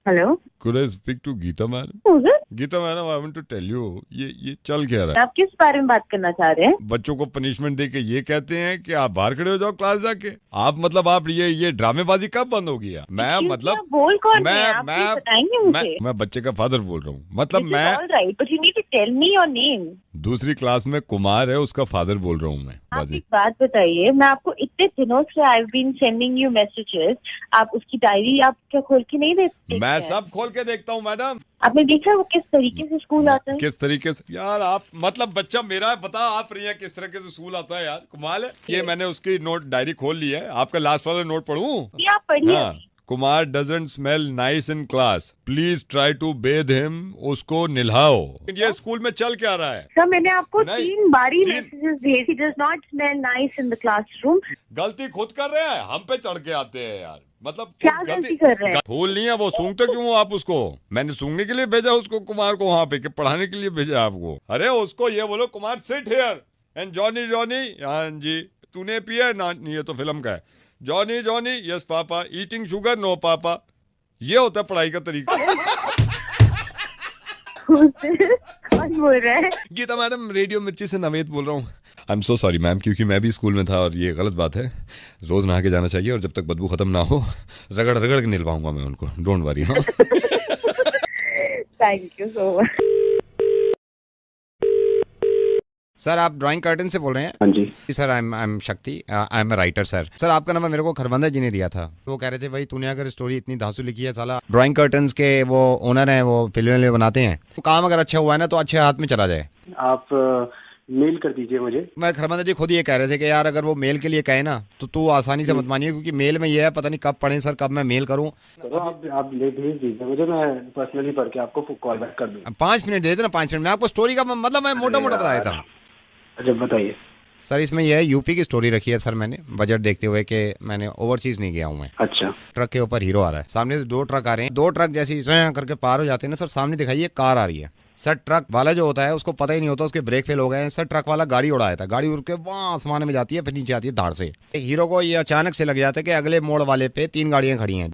Hello. Could I speak to Geeta madam? उधर Geeta madam, I want to tell you, ये चल क्या रहा है? आप किस बारे में बात करना चाह रहे हैं? बच्चों को पनिशमेंट दे के ये कहते हैं कि आप बाहर खड़े हो जाओ क्लास जाके। आप मतलब आप ये ड्रामेबाजी कब बंद होगी यार? मैं Excuse me, मतलब आप बोल कौन रहे हैं? मैं आप मैं प्लीज बताएंगे मैं मुझे? मैं बच्चे का फादर बोल रहा हूँ। मतलब This is मैं all right, but you need to tell me your name. दूसरी क्लास में कुमार है, उसका फादर बोल रहा हूँ मैं। आप बाजी एक बात बताइए, मैं आपको इतने दिनों से I been sending you messages, आप उसकी डायरी आप क्या खोल के नहीं देखते मैं हैं? सब खोल के देखता हूँ मैडम। आपने देखा वो किस तरीके से स्कूल आता है? किस तरीके से यार? आप मतलब बच्चा मेरा है, बता आप रही हैं किस तरीके से स्कूल आता है यार? कमाल है। ये मैंने उसकी नोट डायरी खोल ली है। आपका लास्ट वाला नोट पढ़ूं? ये आप पढ़िए। हाँ। Kumar doesn't smell nice in class, please try to bathe him. उसको निल्हाओ। ये स्कूल में चल क्या रहा है? सर मैंने आपको नहीं, 3 बारी तीन- मैसेजेस भेजे। He does not smell nice in the classroom. गलती खुद कर रहे हैं, हम पे चढ़ के आते हैं यार। मतलब क्या गलती कर रहे हैं? फूल नहीं है वो। सूंघते क्यों हो आप उसको? मैंने सूंघने के लिए भेजा उसको, कुमार को वहां पे, कि पढ़ाने के लिए भेजा आपको? अरे उसको ये बोलो, Kumar sit here and Johnny Johnny. हाँ जी। तूने पिया है ना? ये तो फिल्म का है। Johnny Johnny yes papa, eating sugar no papa. ये होता है पढ़ाई का तरीका। कौन बोल रहा है? गीता मैडम, रेडियो मिर्ची से नवेद बोल रहा हूँ। आई एम सो सॉरी मैम, क्योंकि मैं भी स्कूल में था और ये गलत बात है। रोज नहा के जाना चाहिए और जब तक बदबू खत्म ना हो रगड़ रगड़ के निलवाऊंगा मैं उनको। Don't worry. हाँ। Thank you so much. Sir आप ड्राइंग कर्टन से बोल रहे हैं? हाँ जी। सर आई एम शक्ति, I am a writer sir. Sir आपका नंबर मेरे को खरबंदा जी ने दिया था। वो कह रहे थे भाई तूने अगर स्टोरी इतनी धांसू लिखी है, साला ड्राइंग कर्टन्स के वो ओनर हैं, वो फिल्में बनाते हैं, तो काम अगर अच्छा हुआ है ना तो अच्छे हाथ में चला जाए। आप मेल कर दीजिए मुझे। मैं खरबंदा जी खुद ये कह रहे थे कि यार अगर वो मेल के लिए कहे ना तो तू आसानी से मत मानिए, क्योंकि मेल में ये है पता नहीं कब पढ़े सर, कब मैं मेल करूँ। करो आप ले भेज दीजिए मुझे, मैं पर्सनली पढ़ के आपको कॉल बैक कर दूँ। 5 मिनट दे देना, 5 मिनट में आपको स्टोरी का मतलब मैं मोटा मोटा बताया था। अच्छा बताइए। सर इसमें यह है, यूपी की स्टोरी रखी है सर मैंने, बजट देखते हुए कि मैंने ओवरसीज नहीं गया हूँ मैं। अच्छा। ट्रक के ऊपर हीरो आ रहा है, सामने से 2 ट्रक आ रहे हैं, 2 ट्रक जैसे स्वयं करके पार हो जाते हैं ना सर, सामने दिखाइए कार आ रही है। सर ट्रक वाला जो होता है उसको पता ही नहीं होता उसके ब्रेक फेल हो गए हैं सर। ट्रक वाला गाड़ी उड़ाया था, गाड़ी उड़ के वहाँ आसमान में जाती है, फिर नीचे आती है धाड़ से। हीरो को ये अचानक से लग जाता है कि अगले मोड़ वाले पे 3 गाड़ियां खड़ी हैं।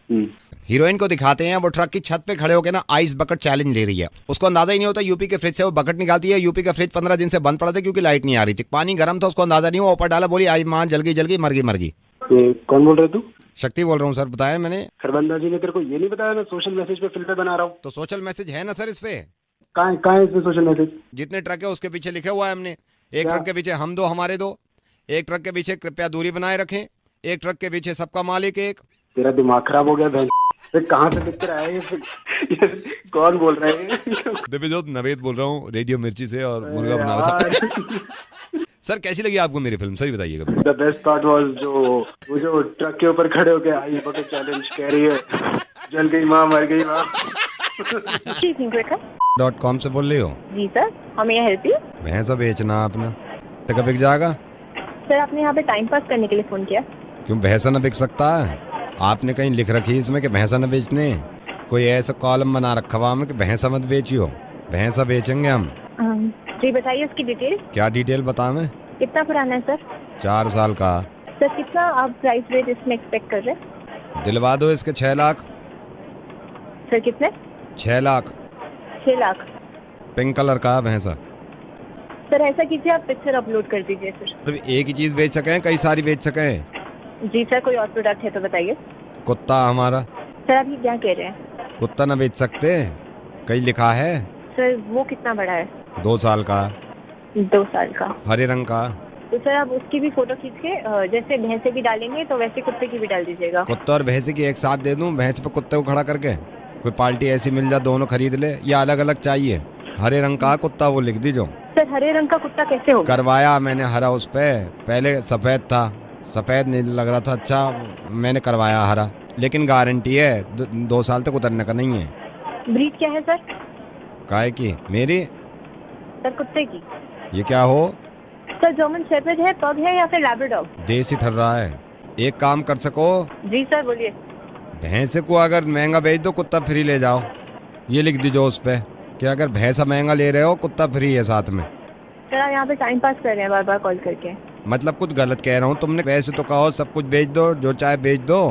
हीरोइन को दिखाते हैं वो ट्रक की छत पे खड़े होकर ना आइस बकेट चैलेंज ले रही है। उसको अंदाजा ही नहीं होता, यूपी के फ्रिज से वो बकेट निकालती है। यूपी का फ्रिज 15 दिन से बंद पड़ा था क्योंकि लाइट नहीं आ रही थी, पानी गर्म था, उसको अंदाजा नहीं हुआ, ऊपर डाला, बोली आई मां जल गई मर गई। कौन बोल रहे तू? शक्ति बोल रहा हूँ सर, बताया मैंने। खरबंदा जी ने तेरे को ये नहीं बताया मैं सोशल मैसेज पे फिल्टर बना रहा हूँ? तो सोशल मैसेज है ना सर इस पे, कहाँ है इसमें सोशल मैसेज? जितने ट्रक है उसके पीछे लिखा हुआ है हमने। एक ट्रक के पीछे हम 2 हमारे 2, एक ट्रक के पीछे कृपया दूरी बनाए रखें, एक ट्रक के पीछे सबका मालिक एक। तेरा दिमाग खराब हो गया भैंस। कहाँ से लिख कर आया ये कौन बोल रहा है? दिव्यजोत नवेद बोल रहा हूँ रेडियो मिर्ची से, और मुर्गा बना रहा था। सर कैसी लगी आपको मेरी फिल्म? सही बताइएगा। द बेस्ट पार्ट वाज जो ट्रक के ऊपर खड़े होके आई बकेट चैलेंज कह रही है जल गई माँ मर गई माँ। .com से बोल रही हो? जी सर, हमें हेल्प यू। भैंसा बेचना अपना तो बिक जाएगा। सर आपने यहाँ पे टाइम पास करने के लिए फोन किया? क्यों भैंसा न बिक सकता है? आपने कहीं लिख रखी है इसमें कि भैंसा न बेचने? कोई ऐसा कॉलम बना रखा हुआ हमें कि भैंसा मत बेचियो? भैंसा बेचेंगे हम। जी बताइए उसकी डिटेल। क्या डिटेल बतावें? कितना पुराना है सर? 4 साल का। सर कितना आप प्राइस रेट इसमें एक्सपेक्ट कर रहे हैं? दिलवा दो इसके 6 लाख। सर कितने? 6 लाख। 6 लाख। पिंक कलर का भैंसा। सर ऐसा कीजिए, आप पिक्चर अपलोड कर दीजिए सर। सिर्फ एक ही चीज बेच सकें, कई सारी बेच सकें? जी सर, कोई और प्रोडक्ट है तो बताइए। कुत्ता हमारा। सर आप ये क्या कह रहे हैं? कुत्ता न बेच सकते? कहीं लिखा है? सर वो कितना बड़ा है? 2 साल का। 2 साल का। हरे रंग का। तो सर आप उसकी भी फोटो खींच के जैसे भैंसे की डालेंगे तो वैसे कुत्ते की भी डाल दीजिएगा। कुत्ता और भैंसे की एक साथ दे दूं? भैंस पे कुत्ते को खड़ा करके कोई पार्टी ऐसी मिल जाए दोनों खरीद ले, या अलग अलग चाहिए? हरे रंग का कुत्ता वो लिख दीजो। सर हरे रंग का कुत्ता कैसे होगा? करवाया मैंने हरा उस पे, पहले सफेद था, सफेद नहीं लग रहा था अच्छा, मैंने करवाया हरा, लेकिन गारंटी है 2 साल तक उतरने का नहीं है। ब्रीड क्या है सर? काहे की? मेरी? सर कुत्ते की। ये क्या हो? सर जर्मन शेफर्ड है, पग है या फिर लैब्राडोर? देसी ठर रहा है। एक काम कर सको? जी सर बोलिए। भैंसे को अगर महंगा बेच दो कुत्ता फ्री ले जाओ, ये लिख दीजो उस पे कि अगर भैंसा महंगा ले रहे हो कुत्ता फ्री है साथ में। सर आप यहाँ पे टाइम पास कर रहे हैं बार बार कॉल करके। मतलब कुछ गलत कह रहा हूँ? तुमने वैसे तो कहो सब कुछ बेच दो, जो चाहे बेच दो।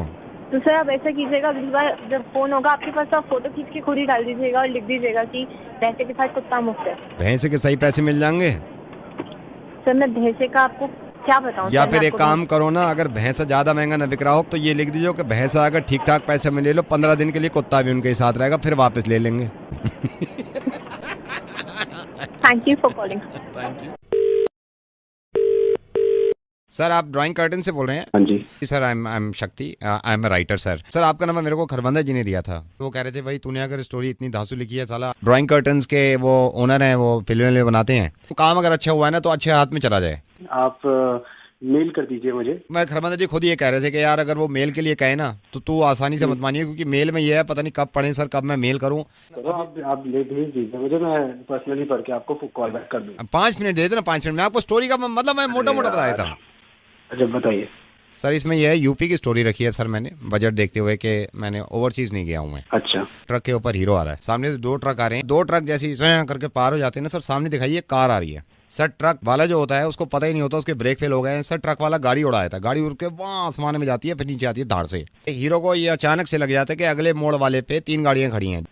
तो सर आप ऐसा कीजिएगा, अगली बार जब फोन होगा आपके पास तो आप फोटो खींच के खुद ही डाल दीजिएगा और लिख दीजिएगा कि भैंसे के साथ कुत्ता मुफ्त है। भैंसे के सही पैसे मिल जाएंगे सर मैं भैंसे का आपको क्या बताऊं? या सर, फिर मैं एक आपको काम करो ना, अगर भैंसा ज्यादा महंगा न बिक रहा हो तो ये लिख दीजिए कि भैंसा अगर ठीक ठाक पैसे में ले लो 15 दिन के लिए कुत्ता भी उनके साथ रहेगा, फिर वापस ले लेंगे। Thank you for calling. Thank you sir, आप ड्राइंग कर्टन से बोल रहे हैं? हाँ जी सर, आई एम शक्ति, I am a writer sir. Sir आपका नंबर मेरे को खरबंदा जी ने दिया था, वो कह रहे थे भाई तूने अगर स्टोरी इतनी धांसू लिखी है, साला ड्राइंग कर्टन्स के वो ओनर हैं, वो फिल्में बनाते हैं, तो काम अगर अच्छा हुआ है ना तो अच्छे हाथ में चला जाए। आप मेल कर दीजिए मुझे। मैं खरबंदा जी खुद ये कह रहे थे कि यार अगर वो मेल के लिए कहे ना तो तू आसानी से मत मानिए, क्योंकि मेल में ये है पता नहीं कब पढ़े सर, कब मैं मेल करूं। करो आप ले भेज दीजिए मुझे, मैं पर्सनली पढ़ के आपको कॉल बैक कर दूंगा। 5 मिनट दे देना, 5 मिनट में आपको स्टोरी का मतलब मैं मोटा मोटा बताया था। अच्छा बताइए सर, इसमें यह है यूपी की स्टोरी रखी है सर मैंने, बजट देखते हुए कि मैंने ओवरसीज नहीं गया हूँ मैं। अच्छा। ट्रक के ऊपर हीरो आ रहा है, सामने से 2 ट्रक आ रहे हैं, 2 ट्रक जैसे ही करके पार हो जाते हैं ना सर, सामने दिखाइए कार आ रही है। सर ट्रक वाला जो होता है उसको पता ही नहीं होता उसके ब्रेक फेल हो गए हैं। सर ट्रक वाला गाड़ी उड़ाया था, गाड़ी उड़ के वहाँ आसमान में जाती है, फिर नीचे आती है धाड़ से। हीरो को ये अचानक से लग जाता है कि अगले मोड़ वाले पे 3 गाड़ियां खड़ी हैं।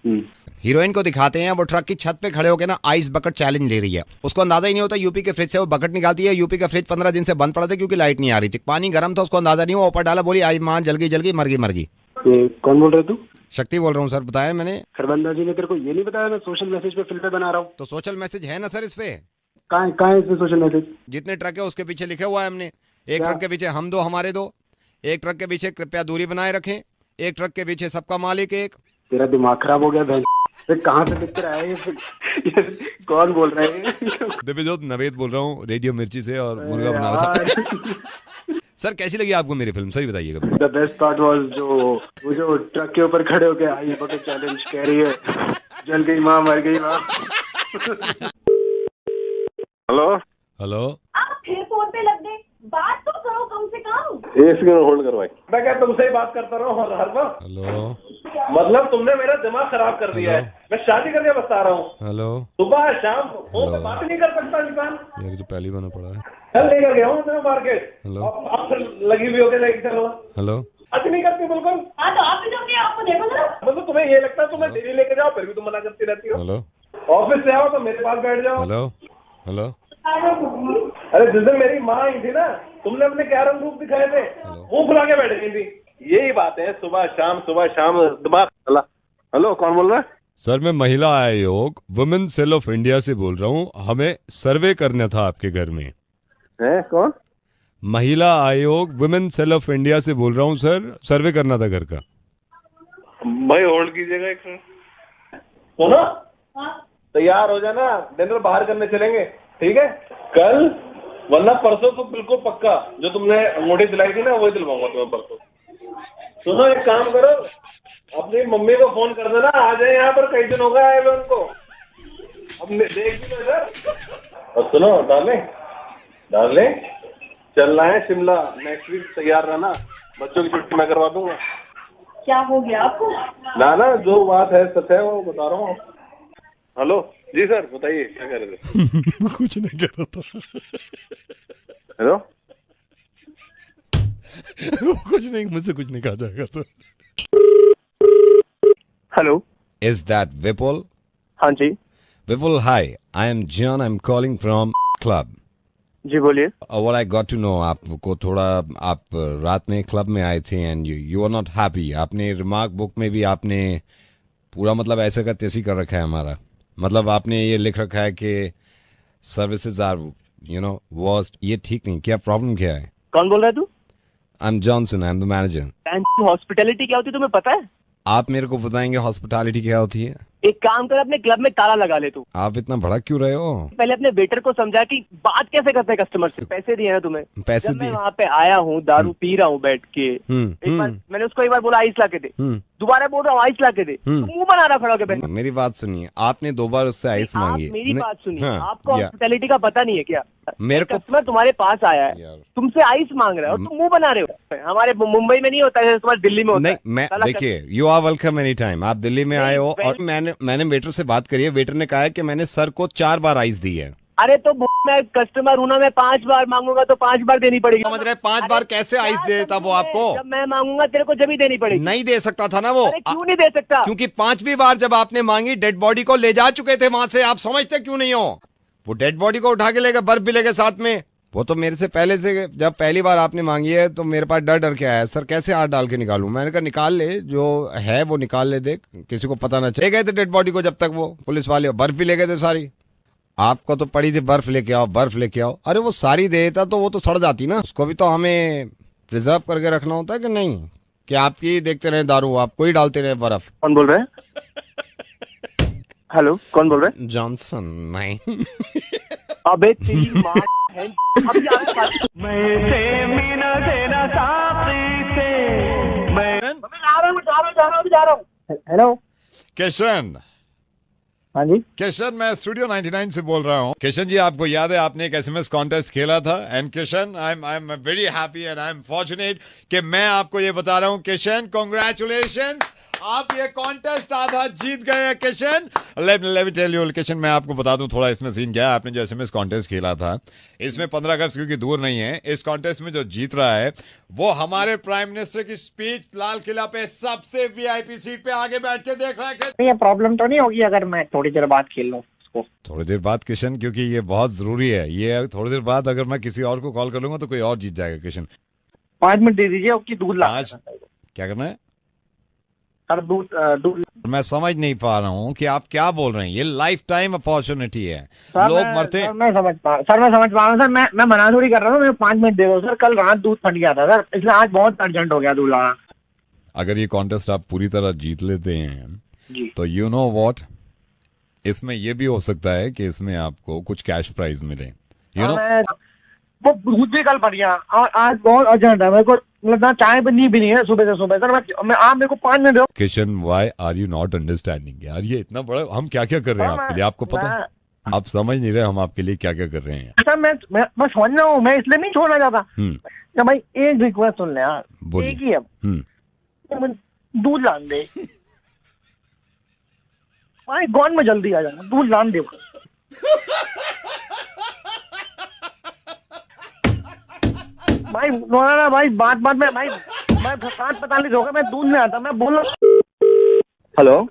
हीरोइन को दिखाते हैं, वो ट्रक की छत पे खड़े होकर ना आइस बकेट चैलेंज ले रही है। उसको अंदाजा ही नहीं होता, यूपी के फ्रिज से वो बकेट निकालती है। यूपी का फ्रिज 15 दिन से बंद पड़ा था क्योंकि लाइट नहीं आ रही थी, पानी गर्म था, उसको अंदाजा नहीं हुआ, ऊपर डाला, बोली आई मां जल गई मर गई। कौन बोल रहे तू? शक्ति बोल रहा हूँ सर, बताया मैंने। खरबंदा जी ने तेरे को ये नहीं बताया मैं सोशल मैसेज पे फिल्म बना रहा हूँ? तो सोशल मैसेज है ना सर इस पे। कहाँ है इसमें सोशल मैसेज? जितने ट्रक है उसके पीछे लिखा हुआ है हमने। एक ट्रक के पीछे हम 2 हमारे 2, एक ट्रक के पीछे कृपया दूरी बनाए रखें, एक ट्रक के पीछे सबका मालिक एक। तेरा दिमाग खराब हो गया बहन, कहाँ से लिख कर आया ये कौन बोल रहा है? दिव्यजोत नवेद बोल रहा हूँ, रेडियो मिर्ची से, और मुर्गा बना रहा था। सर कैसी लगी आपको मेरी फिल्म, सही बताइएगा। द बेस्ट पार्ट वाज वो जो ट्रक के ऊपर खड़े होके आई बकेट चैलेंज कह रही है जल गई माँ मर गई माँ। हेलो हेलो, आप फिर फोन पे लग गए, बात तो करो कम से कम। एक सेकंड होल्ड करवाई। मैं क्या तुमसे ही बात करता रहा हूँ हर बार? हेलो, मतलब तुमने मेरा दिमाग खराब कर दिया है। मैं शादी करके बता रहा हूँ, हेलो, सुबह शाम फोन पे बात नहीं कर सकता इंसान। यार तो पहली बार पड़ा है। कल लेकर गया हूँ मैं मार्केट। हेलो, आप लगी हुई होगी लेके चलो। हेलो, अच्छी नहीं करती बिल्कुल। हाँ तो आप भी जाओगे, आपको देखो ना। मतलब तुम्हें ये लगता है तुम्हें डेली लेके जाओ फिर भी तुम मना करती रहती हो। हेलो, ऑफिस से आओ तो मेरे पास बैठ जाओ। हेलो, हेलो, अरे जिस दिन मेरी माँ आई थी ना, तुमने अपने क्या रंग रूप दिखाए थे, मुंह फुला के बैठ गई थी। यही बात है, सुबह शाम दिमाग चला। हेलो, कौन बोल रहा है? सर मैं महिला आयोग वुमेन सेल ऑफ इंडिया से बोल रहा हूँ, हमें सर्वे करना था आपके घर में। है कौन? महिला आयोग वुमेन सेल ऑफ इंडिया से बोल रहा हूँ सर, सर्वे करना था घर का। भाई होल्ड कीजिएगा एक मिनट। सुनो, तैयार हो जाना, डिनर बाहर करने चलेंगे, ठीक है? कल वरना परसों तो बिल्कुल पक्का, जो तुमने अंगूठी दिलाई थी ना वही दिलवाऊंगा तुम्हें परसों। सुनो एक काम करो, अपनी मम्मी को फोन कर देना, आ जाए यहाँ पर, कई दिन हो गए आए हुए उनको। अब देख भी लो सर। और सुनो डार्लिंग चलना है शिमला नेक्स्ट वीक, तैयार रहना, बच्चों की छुट्टी मैं करवा दूंगा। क्या हो गया आपको? ना जो बात है सच है, वो बता रहा हूँ। हेलो जी सर, बताइए क्या कह रहे थे? कुछ नहीं कह रहा था। हेलो, कुछ नहीं, मुझसे कुछ नहीं कहा जाएगा sir. Hello, is that Vipul? हाँ जी Vipul, hi, I am John, I am calling from club. जी बोलिए। What I got to know, आपको थोड़ा, आप रात में क्लब में आए थे and you are not happy. आपने रिमार्क बुक में भी आपने पूरा मतलब ऐसे का तैसी कर रखा है हमारा, मतलब आपने ये लिख रखा है कि सर्विसेज आर वर्स्ट। ये ठीक नहीं, क्या प्रॉब्लम क्या है? कौन बोल रहा है तू? I am Johnson, I am the manager. Hospitality क्या होती है तुम्हें पता है? आप मेरे को बताएंगे हॉस्पिटैलिटी क्या होती है? एक काम कर, अपने क्लब में ताला लगा ले तू। आप इतना भड़क क्यों रहे हो? पहले अपने वेटर को समझा कि बात कैसे करते हैं कस्टमर से। पैसे दिए ना तुम्हें? पैसे जब मैं दिए? वहाँ पे आया हूँ, दारू पी रहा हूँ बैठ के, एक बार मैंने उसको एक बार बोला आइस ला के दे, दोबारा बोल रहा हूँ आइस ला के दे, मुंह बना रहा खड़ा होकर। मेरी बात सुनिए, आपने 2 बार उससे आइस मांगी। मेरी बात सुनिए, हाँ, आपको हॉस्पिटैलिटी का पता नहीं है क्या? मेरे को कस्टमर तुम्हारे पास आया है, यार। तुमसे आइस मांग रहा है और तुम मुंह बना रहे हो। हमारे मुंबई में नहीं होता है, तुम्हारे दिल्ली में होता नहीं, है। मैं देखिए, you are welcome any time. आप दिल्ली में आए हो और मैंने वेटर से बात करी है, वेटर ने कहा है कि मैंने सर को 4 बार आइस दी है। अरे तो मैं कस्टमर हूँ ना, मैं 5 बार मांगूंगा तो 5 बार देनी पड़ेगी। समझ रहे? 5 बार कैसे आइस दे देता वो आपको? जब मैं मांगूंगा तेरे को जब ही देनी पड़ेगी। नहीं दे सकता था ना वो। अरे क्यों नहीं दे सकता? क्योंकि 5वीं बार जब आपने मांगी डेड बॉडी को ले जा चुके थे वहां से। आप समझते क्यों नहीं हो? वो डेड बॉडी को उठा के लेके बर्फ भी लेके साथ में। वो तो मेरे से पहले से, जब पहली बार आपने मांगी है तो मेरे पास डर डर के आया, सर कैसे हाथ डाल के निकालूं? मैंने कहा निकाल ले, जो है वो निकाल ले, देख किसी को पता ना चले। गए थे डेड बॉडी को, जब तक वो पुलिस वाले बर्फ भी ले गए थे सारी। आपको तो पड़ी थी बर्फ लेके आओ, बर्फ लेके आओ। अरे वो सारी दे देता तो वो तो सड़ जाती ना, उसको भी तो हमें प्रिजर्व करके रखना होता है कि नहीं, कि आपकी देखते रहे दारू, आपको ही डालते रहे बर्फ। कौन बोल रहे हैं? हेलो, कौन बोल रहे हैं? जॉनसन नहीं। अबे तेरी माँ है। अभी जा रहा हूँ। हेलो किशन। हाँ जी किशन, मैं स्टूडियो 99 से बोल रहा हूँ। किशन जी, आपको याद है आपने एक एसएमएस कॉन्टेस्ट खेला था? And Kishan, I am very happy and I am fortunate कि मैं आपको ये बता रहा हूँ किशन, कांग्रेचुलेशन, आप ये कॉन्टेस्ट आधा जीत गए हैं Kishan. Let me tell you Kishan, मैं आपको बता दूं थोड़ा इसमें सीन क्या है। आपने जो एसएमएस कॉन्टेस्ट खेला था, इसमें 15 अगस्त क्योंकि दूर नहीं है, इस कॉन्टेस्ट में जो जीत रहा है वो हमारे प्राइम मिनिस्टर की स्पीच लाल किला पे सबसे वीआईपी सीट पे आगे बैठ के देख रहा है। ये प्रॉब्लम तो नहीं होगी अगर मैं थोड़ी देर बाद खेल लूँ उसको? थोड़ी देर बाद किशन, क्योंकि ये बहुत जरूरी है। ये थोड़ी देर बाद अगर मैं किसी और को कॉल कर लूंगा तो कोई और जीत जाएगा किशन। 5 मिनट दे दीजिए, उसकी दूध ला। क्या करना है? सर दूध मैं समझ नहीं पा रहा हूँ कि आप क्या बोल रहे हैं। ये लाइफ टाइम अपॉर्चुनिटी है, सर, लोग मरते हैं। मैं समझ पा रहा हूँ सर। मैं मना थोड़ी कर रहा हूँ, मैं 5 मिनट दे दो सर। कल रात दूध फट गया था सर, इसलिए आज बहुत अर्जेंट हो गया दूध लाना। अगर ये कॉन्टेस्ट आप पूरी तरह जीत लेते हैं जी, तो यू नो व्हाट, इसमें ये भी हो सकता है कि इसमें आपको कुछ कैश प्राइज मिले। यू नो, वो दूध भी कल फट गया और आज बहुत अर्जेंट है मेरे को, मतलब चाय भी नहीं है सुबह से सुबह। सर मैं आप मेरे को 5 मिनट दो। Kishan, why are you not understanding यार? ये इतना बड़ा हम क्या क्या कर रहे हैं आपके लिए, आपको पता है? आप समझ नहीं रहे हम आपके लिए क्या क्या कर रहे हैं। सर मैं समझ रहा हूँ, मैं इसलिए नहीं छोड़ना चाहता। भाई एक रिक्वेस्ट सुन ले यार, एक ही है, दूध लान दे भाई, गॉन में जल्दी आ जाना, दूध लान दे। भाई ना भाई, बात में भाई, मैं 7:45 हो गया, मैं दूध नहीं आता, मैं बोल रहा। Hello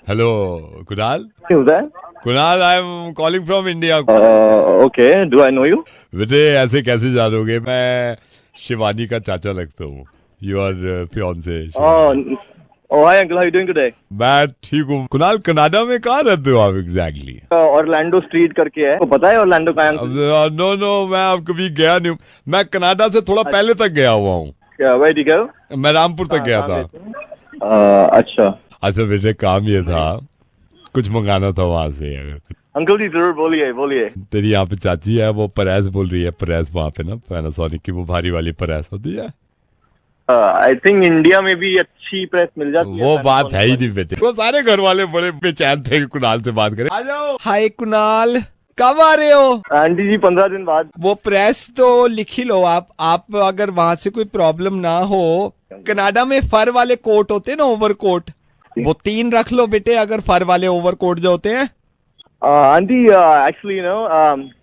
hello Kunal. Kunal, I am calling from India. Okay, do I know you? बेटे ऐसे कैसे जानोगे, मैं शिवानी का चाचा लगता हूँ, your fiance. Oh, hi uncle, how are you doing today? मैं ठीक हूँ। कुणाल, कनाडा में कहाँ रहते हो आप एग्जैक्टली? ऑरलैंडो स्ट्रीट करके है, तो पता है ऑरलैंडो कहाँ है? नो, मैं अब कभी गया नहीं हूँ। मैं कनाडा से थोड़ा पहले तक गया हुआ हूँ। Where did you go? मैं रामपुर तक गया था। अच्छा बेटे, काम ये था, कुछ मंगाना था वहाँ से। अंकल जी जरूर बोलिए। तेरी यहाँ पे चाची है, वो प्रेस बोल रही है, प्रेस वहाँ पे ना पैनासोनिक की वो भारी वाली प्रेस होती है। आई थिंक इंडिया में भी अच्छी प्रेस मिल जाती है। वो बात है ही नहीं बेटे। वो सारे घर वाले बड़े बेचैन थे कि कुणाल से बात करें। आ जाओ। हाय कुणाल, कब आ रहे हो? आंटी जी 15 दिन बाद। वो प्रेस तो लिख ही लो आप अगर वहाँ से कोई प्रॉब्लम ना हो। कनाडा में फर वाले कोट होते हैं ना, ओवर कोट, वो 3 रख लो बेटे, अगर फर वाले ओवर कोट जो होते हैं। Aunty actually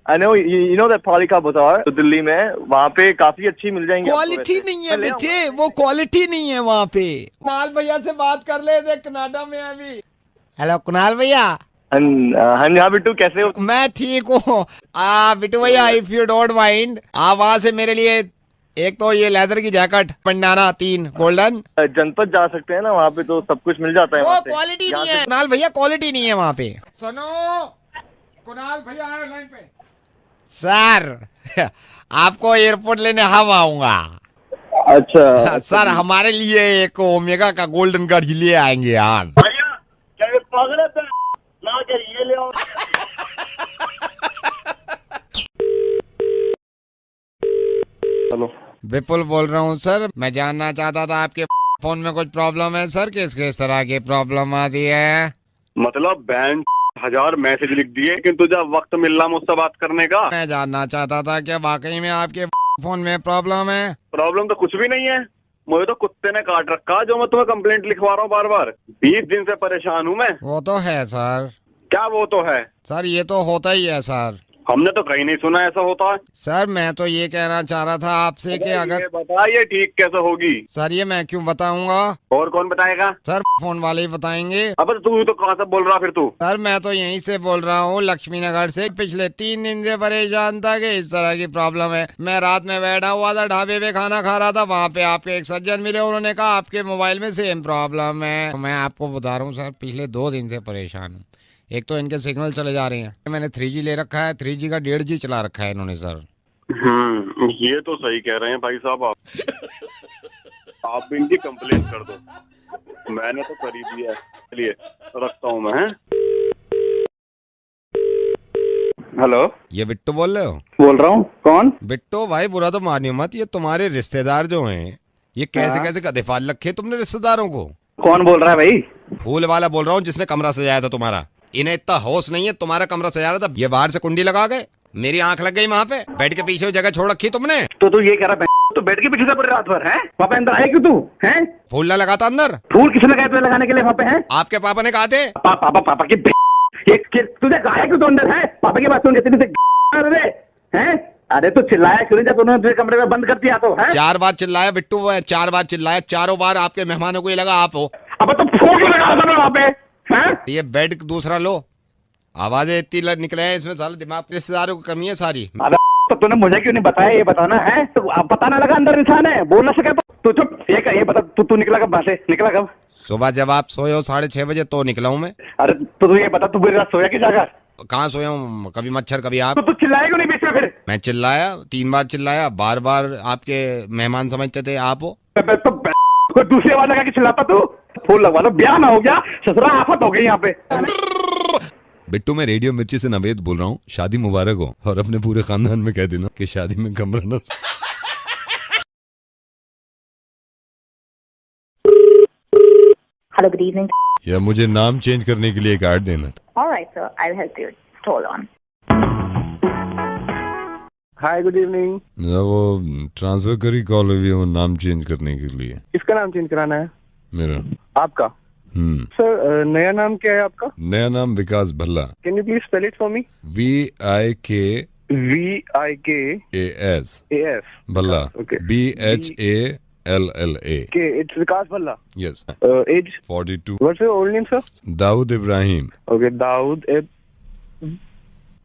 I know you know that पालिका बाजार, तो दिल्ली में वहाँ पे काफी अच्छी मिल जाएंगी। क्वालिटी नहीं है बेटे, वो क्वालिटी नहीं है वहाँ पे। कुणाल भैया से बात कर ले, देख कनाडा में अभी। हेलो कुणाल भैया। हाँ बिट्टू, कैसे हो? मैं ठीक हूँ। बिट्टू भैया, इफ यू डोंट माइंड, आप वहाँ से मेरे लिए एक तो ये लेदर की जैकेट पंडाना 3 गोल्डन। जनपद जा सकते हैं ना, वहाँ पे तो सब कुछ मिल जाता है। वो क्वालिटी नहीं है कुणाल भैया, क्वालिटी नहीं है वहाँ पे। सुनो कुणाल भैया आए लाइन पे। सर आपको एयरपोर्ट लेने हम आऊंगा। अच्छा सर, हमारे लिए एक ओमेगा का गोल्डन कार्ड लिए आएंगे यार। भैया क्या ये पागल है ना, क्या ये ले आओ। हेलो, विपुल बोल रहा हूँ सर। मैं जानना चाहता था आपके फोन में कुछ प्रॉब्लम है सर? किस तरह की प्रॉब्लम आती है? मतलब बैंड 1000 मैसेज लिख दिए, किंतु जब वक्त मिल रहा मुझसे बात करने का। मैं जानना चाहता था कि वाकई में आपके फोन में प्रॉब्लम है? प्रॉब्लम तो कुछ भी नहीं है, मुझे तो कुत्ते ने काट रखा जो मैं तुम्हें कंप्लेंट लिखवा रहा हूँ बार बार। 20 दिन से परेशान हूँ मैं। वो तो है सर। क्या वो तो है सर? ये तो होता ही है सर। हमने तो कहीं नहीं सुना ऐसा होता है। सर मैं तो ये कहना चाह रहा था आपसे कि अगर बताइए ठीक कैसे होगी। सर ये मैं क्यों बताऊंगा, और कौन बताएगा? सर फोन वाले ही बताएंगे। अब तू तो कहाँ से बोल रहा फिर तू? सर मैं तो यहीं से बोल रहा हूँ, लक्ष्मी नगर से। पिछले 3 दिन से परेशान था कि इस तरह की प्रॉब्लम है। मैं रात में बैठा हुआ था, ढाबे पे खाना खा रहा था, वहाँ पे आपके एक सज्जन मिले, उन्होंने कहा आपके मोबाइल में सेम प्रॉब्लम है। मैं आपको बता रहा हूँ सर, पिछले 2 दिन से परेशान हूँ। एक तो इनके सिग्नल चले जा रहे हैं, मैंने 3G ले रखा है, 3G का 1.5G चला रखा है इन्होंने सर। ये तो सही कह रहे हैं भाई साहब आप भी इनकी कंप्लेन कर दो। मैंने तो कर ही दिया है, चलिए रखता हूँ मैं। हेलो, ये बिट्टू बोल रहे हो? बोल रहा हूँ। कौन? बिट्टू भाई बुरा तो मानियो मत, ये तुम्हारे रिश्तेदार जो हैं, ये कैसे कैसे कदे फाल रखे तुमने रिश्तेदारों को। कौन बोल रहा है भाई? फूल वाला बोल रहा हूँ, जिसने कमरा सजाया था तुम्हारा। इन्हें इतना होश नहीं है, तुम्हारा कमरा सजा रहा था, ये बाहर से कुंडी लगा गए, मेरी आंख लग गई वहाँ पे। बेड के पीछे जगह छोड़ रखी तुमने। तो तू ये कह रहा है तो बेड के पीछे से पूरी रात भर है वहाँ पे? अंदर आए क्यों तू? हैं? फूल ना लगाता अंदर? फूल किसने लगाए तुझे लगाने के लिए वहाँ पे? है आपके पापा ने कहा थे। पापा की तुझे गाया क्यों? तो अंदर है पापा की बात सुन के हैं? अरे तो चिल्लाया क्यों नहीं जब उन्होंने तुझे कमरे में बंद कर दिया तो? है 4 बार चिल्लाया बिट्टू, 4 बार चिल्लाया, चारों बार आपके मेहमानों को ये लगा आप हो। अब तो फोन क्यों लगा था वहाँ पे? हैं? ये बेड दूसरा लो, आवाजें इतनी निकले हैं इसमें, साले दिमाग के रिश्तेदारों की कमी है सारी। तो तूने मुझे क्यों नहीं बताया? ये बताना है तो अब पता ना लगा अंदर इंसान है, बोल ना सके तो चुप। ये बता तू निकला कब? से निकला कब? सुबह जब आप सोए हो 6:30 बजे तो निकला हूँ मैं। अरे तो तू ये बता तू पूरी रात सोया की जागा? कहाँ सोया हूँ, कभी मच्छर कभी आप। तो तू चिल्लाया क्यों नहीं बीच में फिर? मैं चिल्लाया, 3 बार चिल्लाया, बार बार आपके मेहमान समझते थे आप हो। तो दूसरी आवाज लगा के चिल्लाता तू? फूल लगवा लो, ब्याह ना हो गया, ससुरा आफत हो गई यहाँ पे। बिट्टू मैं रेडियो मिर्ची से नवेद बोल रहा हूँ, शादी मुबारक हो, और अपने पूरे खानदान में कह देना कि शादी में कमरा ना। Hello, good evening. या मुझे नाम चेंज करने के लिए एक कार्ड देना था। All right, sir. I'll help you. Hold on. Hi good evening. वो ट्रांसफर करी कॉल हुई है वो नाम चेंज करने के लिए। किसका नाम चेंज कराना है? मेरा। आपका? सर नया नाम क्या है आपका? नया नाम Vikas Bhalla. Can you please spell it for me? VIKAS Bhalla. BHALLA। It's Vikas Bhalla. Yes. Age? 42. What's your old name, sir? Dawood Ibrahim. Okay, Dawood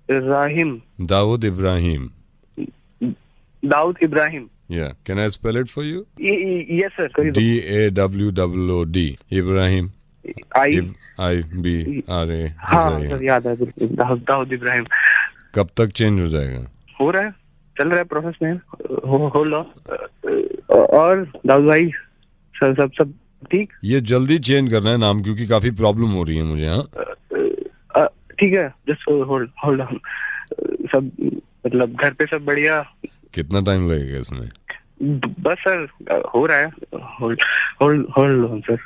Ibrahim. Dawood Ibrahim. Dawood Ibrahim. Yeah. Can I spell it for you? Yes, sir. DAWOOD. Ibrahim. IBRA। हाँ sir याद है, दाऊद इब्राहिम। कब तक change हो जाएगा? हो रहा है, चल रहा है प्रोसेस में। Hold on. और दाऊद भाई सब ठीक? ये जल्दी चेंज करना है नाम, क्योंकि काफी प्रॉब्लम हो रही है मुझे। हाँ ठीक है, जस्ट होल्ड ऑन। सब मतलब घर पे सब बढ़िया? कितना टाइम लगेगा इसमें? बस सर हो रहा है, होल्ड ऑन सर।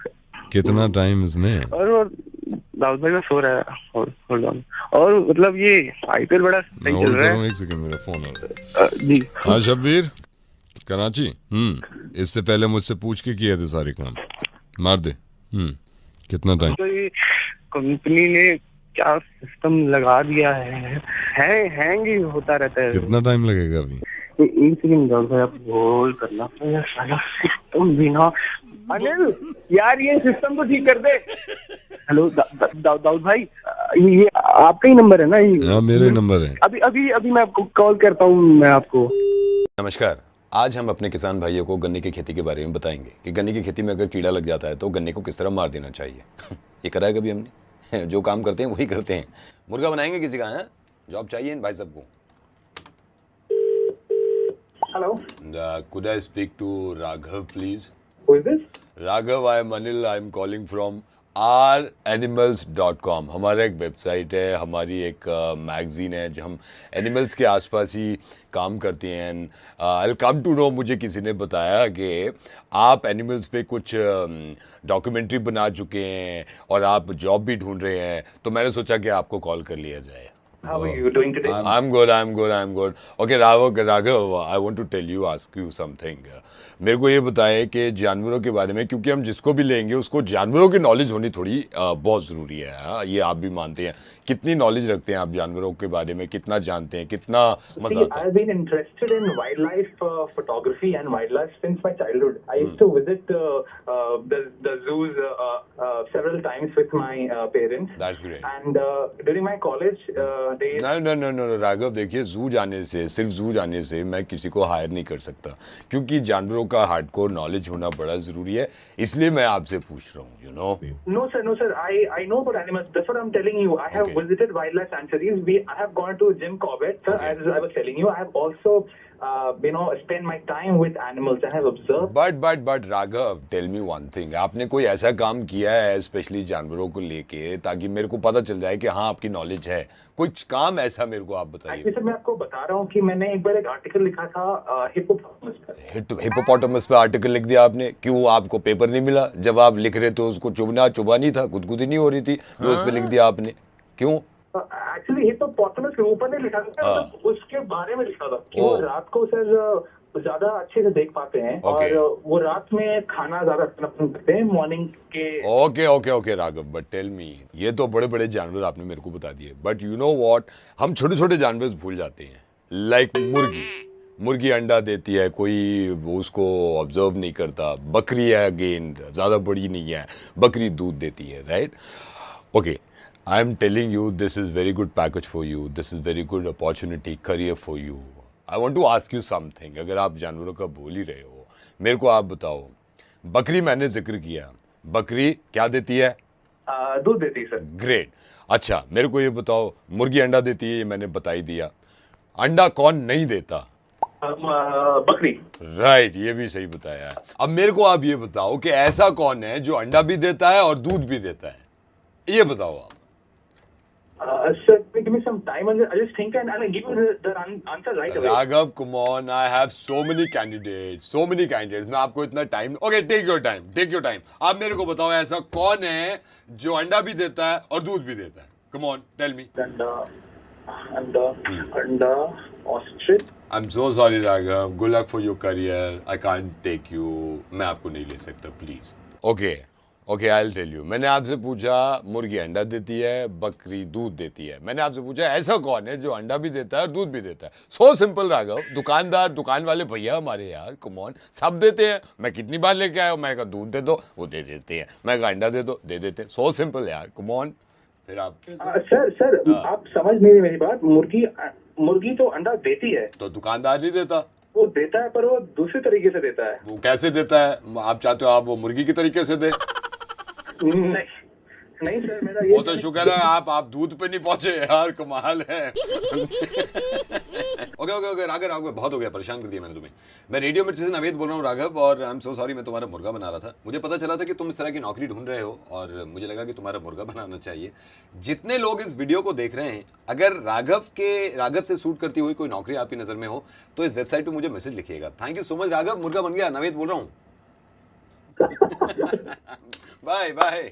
कितना टाइम इसमें? और दाऊद भाई सो रहा है, होल्ड ऑन। और मतलब ये IPL बड़ा सही चल रहा है। एक सेकंड, मेरा फोन आ रहा है जी। हाँ शब्बीर, कराची। इससे पहले मुझसे पूछ के किए थे सारे काम, मार दे। कितना टाइम? तो ये कंपनी ने क्या सिस्टम लगा दिया है, हैंग ही होता रहता है। कितना टाइम लगेगा अभी? एक सेकंड दाऊद भाई, आप होल्ड करना। साला सिस्टम भी ना। अनिल यार ये सिस्टम तो ठीक कर दे। हेलो दाऊद भाई, ये आपका ही नंबर है ना? हाँ मेरे नंबर है। अभी मैं आपको कॉल करता हूँ। मैं आपको नमस्कार। आज हम अपने किसान भाइयों को गन्ने की खेती के बारे में बताएंगे कि गन्ने की खेती में अगर कीड़ा लग जाता है तो गन्ने को किस तरह मार देना चाहिए। ये करा है कभी हमने? जो काम करते हैं वही करते हैं। मुर्गा बनाएंगे किसी का? है जॉब चाहिए इन भाई सबको। Hello, could I speak to Raghav please? who is this? Raghav, I am Anil. I am calling from ouranimals.com। हमारा एक वेबसाइट है, हमारी एक मैगजीन है जो हम एनिमल्स के आसपास ही काम करते हैं। And I come to know, मुझे किसी ने बताया कि आप एनिमल्स पे कुछ डॉक्यूमेंट्री बना चुके हैं और आप जॉब भी ढूंढ रहे हैं, तो मैंने सोचा कि आपको कॉल कर लिया जाए। How are you doing today? I'm good. Okay, Raghav, I want to ask you something. मेरे को ये बताएं कि जानवरों के बारे में, क्योंकि हम जिसको भी लेंगे उसको जानवरों की नॉलेज होनी थोड़ी बहुत ज़रूरी है। हाँ, ये आप भी मानते हैं। कितनी नॉलेज रखते हैं आप जानवरों के बारे में, कितना जानते हैं, कितना मजा आता है? I've been interested in wildlife photography and wildlife since my childhood. I used to visit the zoos several times with my parents. That's great. And during my college days. No, Raghav, देखिए, सिर्फ जू जाने से मैं किसी को हायर नहीं कर सकता, क्योंकि जानवरों का हार्डकोर नॉलेज होना बड़ा जरूरी है, इसलिए मैं आपसे पूछ रहा हूँ, you know. No sir, I know about animals. That's what I'm telling you. I have visited wildlife sanctuaries. I have gone to Jim Corbett, sir. As I was telling you, I have also spend my time with animals. I have observed. But Raghav, tell me one thing. आपने कोई ऐसा काम किया है specially जानवरों को लेके, ताकि मेरे को पता चल जाए कि हाँ आपकी नॉलेज है? कोई काम ऐसा मेरे को आप बताइए। सर, मैं आपको बता रहा हूँ कि मैंने एक बार एक आर्टिकल लिखा था हिप्पोपोटामस पर। हिप्पोपोटामस पे आर्टिकल लिख दिया आपने? क्यों, आपको पेपर नहीं मिला? जब आप लिख रहे थे उसको चुभा नहीं था, गुदगुदी नहीं हो रही थी, जो उस पे लिख दिया आपने? क्यों? एक्चुअली हिप्पोपोटामस के ऊपर नहीं लिखा था, उसके बारे में लिखा था कि वो रात को सर ज्यादा अच्छे से देख पाते हैं और वो रात में खाना ज्यादा पसंद करते हैं मॉर्निंग के। Okay Raghav, but tell me, ये तो बड़े बड़े जानवर आपने मेरे को बता दिए, बट यू नो व्हाट, हम छोटे छोटे जानवर भूल जाते हैं। लाइक मुर्गी अंडा देती है, कोई उसको ऑब्जर्व नहीं करता। बकरी है, अगेन ज्यादा बड़ी नहीं है, बकरी दूध देती है, right? Okay, I am telling you, this is very good package for you. This is very good opportunity, career for you. I want to ask you something. अगर आप जानवरों का बोल ही रहे हो, मेरे को आप बताओ, बकरी मैंने जिक्र किया, बकरी क्या देती है? दूध देती है सर। ग्रेट। अच्छा, मेरे को ये बताओ, मुर्गी अंडा देती है, ये मैंने बता ही दिया। अंडा कौन नहीं देता? बकरी। राइट, ये भी सही बताया है। अब मेरे को आप ये बताओ कि ऐसा कौन है जो अंडा भी देता है और दूध भी देता है? ये बताओ आप। Sir, give me some time. I'll just think and I'll give you the answer right away. Raghav, come on. I have so many candidates. मैं आपको इतना time. Okay, take your time. आप मेरे को बताओ, ऐसा कौन है जो अंडा भी देता है और दूध भी देता है? Come on, tell me. Anda, ostrich. I'm so sorry, Raghav. Good luck for your career. I can't take you. मैं आपको नहीं ले सकता, please. Okay, I'll tell you. मैंने आपसे पूछा मुर्गी अंडा देती है, बकरी दूध देती है। मैंने आपसे पूछा ऐसा कौन है जो अंडा भी देता है और दूध भी देता है? So simple Raghav. दुकान वाले भैया हमारे यार, कम ऑन, सब देते हैं। मैं कितनी बार लेके आया हूँ, मैंने कहा दूध दे दो, वो दे देते हैं। मैं कहा अंडा दे दो, दे देते हैं। सो सिंपल यार, कम ऑन। फिर आप सर आप समझ नहीं रहे मेरी बात। मुर्गी तो अंडा देती है, तो दुकानदार नहीं देता? वो देता है, पर वो दूसरे तरीके से देता है। वो कैसे देता है? आप चाहते हो आप वो मुर्गी के तरीके से दे? नहीं सर, मेरा ये वो तो शुक्र है आप दूध पे नहीं पहुंचे यार, कमाल है। ओके राघव, बहुत हो गया, परेशान कर दिया मैंने तुम्हें। मैं रेडियो मिर्ची से नवेद बोल रहा हूँ राघव, और आई एम सो सॉरी, मैं तुम्हारा मुर्गा बना रहा था। मुझे पता चला था कि तुम इस तरह की नौकरी ढूंढ रहे हो और मुझे लगा कि तुम्हारा मुर्गा बनाना चाहिए। जितने लोग इस वीडियो को देख रहे हैं, अगर राघव से सूट करती हुई कोई नौकरी आपकी नजर में हो तो इस वेबसाइट पे मुझे मैसेज लिखिएगा। Thank you so much Raghav, मुर्गा बन गया। नवेद बोल रहा हूँ। बाय।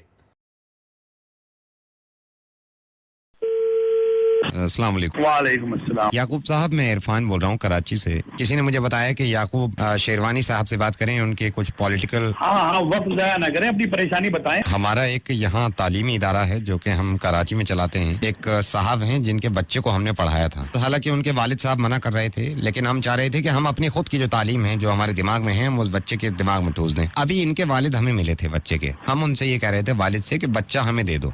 अस्सलाम वालेकुम। वालेकुम अस्सलाम। याकूब साहब, मैं इरफान बोल रहा हूँ कराची से। किसी ने मुझे बताया कि याकूब शेरवानी साहब से बात करें, उनके कुछ पॉलिटिकल। हाँ, वक्त ज़ाया ना करें, अपनी परेशानी बताएं। हमारा एक यहाँ तालीमी इदारा है जो कि हम कराची में चलाते हैं। एक साहब हैं जिनके बच्चे को हमने पढ़ाया था। हालांकि उनके वालिद साहब मना कर रहे थे, लेकिन हम चाह रहे थे कि हम अपनी खुद की जो तालीम है, जो हमारे दिमाग में है, हम उस बच्चे के दिमाग में ठूस दें। अभी इनके वालिद हमें मिले थे बच्चे के। हम उनसे ये कह रहे थे वालिद से कि बच्चा हमें दे दो,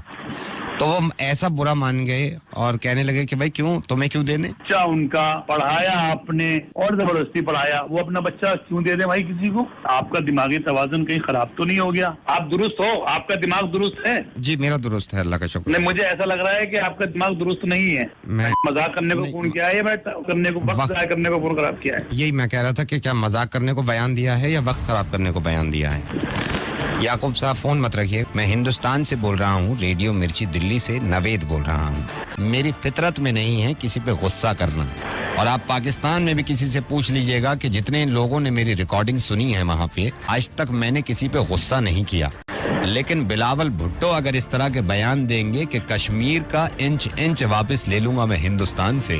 तो वो ऐसा बुरा मान गए और कहने लगे कि भाई क्यों, तुम्हें क्यों देने? बच्चा उनका पढ़ाया आपने और जबरदस्ती पढ़ाया, वो अपना बच्चा क्यों दे दे भाई किसी को? आपका दिमागी तवाज़ुन कहीं खराब तो नहीं हो गया? आप दुरुस्त हो? आपका दिमाग दुरुस्त है? जी मेरा दुरुस्त है, अल्लाह का शुक्र। नहीं, मुझे ऐसा लग रहा है कि आपका दिमाग दुरुस्त नहीं है। मैं मजाक करने को फोन किया है या करने को वक्त करने को फोन खराब किया है? यही मैं कह रहा था कि क्या मजाक करने को बयान दिया है या वक्त खराब करने को बयान दिया है? याकूब साहब फोन मत रखिए। मैं हिंदुस्तान से बोल रहा हूँ, रेडियो मिर्ची दिल्ली से नवेद बोल रहा हूँ। मेरी फितरत में नहीं है किसी पे गुस्सा करना, और आप पाकिस्तान में भी किसी से पूछ लीजिएगा कि जितने लोगों ने मेरी रिकॉर्डिंग सुनी है वहाँ पे, आज तक मैंने किसी पे गुस्सा नहीं किया। लेकिन बिलावल भुट्टो अगर इस तरह के बयान देंगे कि कश्मीर का इंच इंच वापस ले लूंगा मैं हिंदुस्तान से,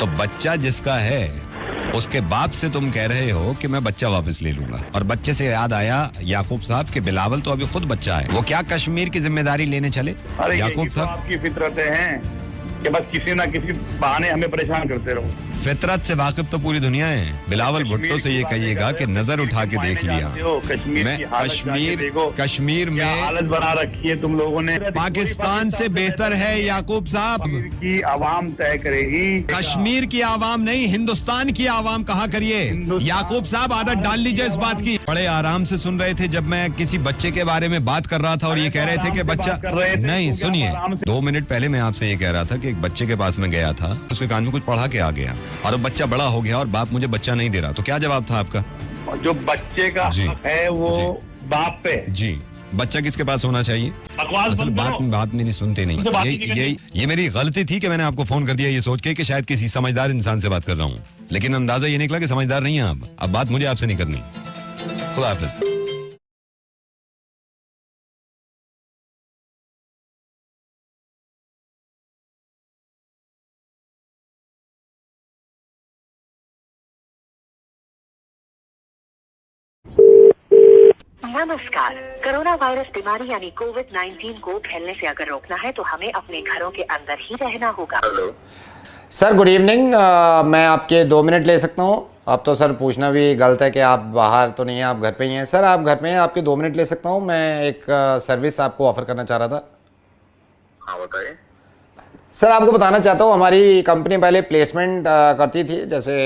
तो बच्चा जिसका है उसके बाप से तुम कह रहे हो कि मैं बच्चा वापस ले लूंगा। और बच्चे से याद आया याकूब साहब कि बिलावल तो अभी खुद बच्चा है, वो क्या कश्मीर की जिम्मेदारी लेने चले? याकूब साहब, आपकी फितरतें हैं कि बस किसी ना किसी बहाने हमें परेशान करते रहो। फितरत से वाकिफ तो पूरी दुनिया है। बिलावल भुट्टो से ये कहिएगा कि नजर उठा के देख लिया, मैं कश्मीर में हालत बना रखी है तुम लोगों ने। पाकिस्तान से बेहतर है याकूब साहब। की आवाम तय करेगी, कश्मीर की आवाम नहीं, हिंदुस्तान की आवाम कहा करिए। याकूब साहब आदत डाल लीजिए इस बात की। बड़े आराम से सुन रहे थे जब मैं किसी बच्चे के बारे में बात कर रहा था और ये कह रहे थे कि बच्चा नहीं, सुनिए 2 मिनट पहले मैं आपसे ये कह रहा था कि एक बच्चे के पास में गया था, उसके कान में कुछ पढ़ा के आ गया और अब बच्चा बड़ा हो गया और बाप मुझे बच्चा नहीं दे रहा, तो क्या जवाब था आपका? जो बच्चे का हक है वो बाप पे। जी, बच्चा किसके पास होना चाहिए? बात मेरी सुनते नहीं। ये मेरी गलती थी कि मैंने आपको फोन कर दिया ये सोच के कि शायद किसी समझदार इंसान से बात कर रहा हूँ, लेकिन अंदाजा ये निकला कि समझदार नहीं है आप। अब बात मुझे आपसे नहीं करनी। खुदा हाफिज। नमस्कार। कोरोना वायरस बीमारी यानी कोविड-19 को फैलने से अगर रोकना है तो हमें अपने घरों के अंदर ही रहना होगा। सर गुड इवनिंग, मैं आपके 2 मिनट ले सकता हूँ? अब तो सर पूछना भी गलत है कि आप बाहर तो नहीं हैं, आप घर पे ही हैं। सर आप घर पे हैं, आपके 2 मिनट ले सकता हूँ? मैं एक सर्विस आपको ऑफर करना चाह रहा था। हाँ बताइए। सर आपको बताना चाहता हूँ, हमारी कंपनी पहले प्लेसमेंट करती थी, जैसे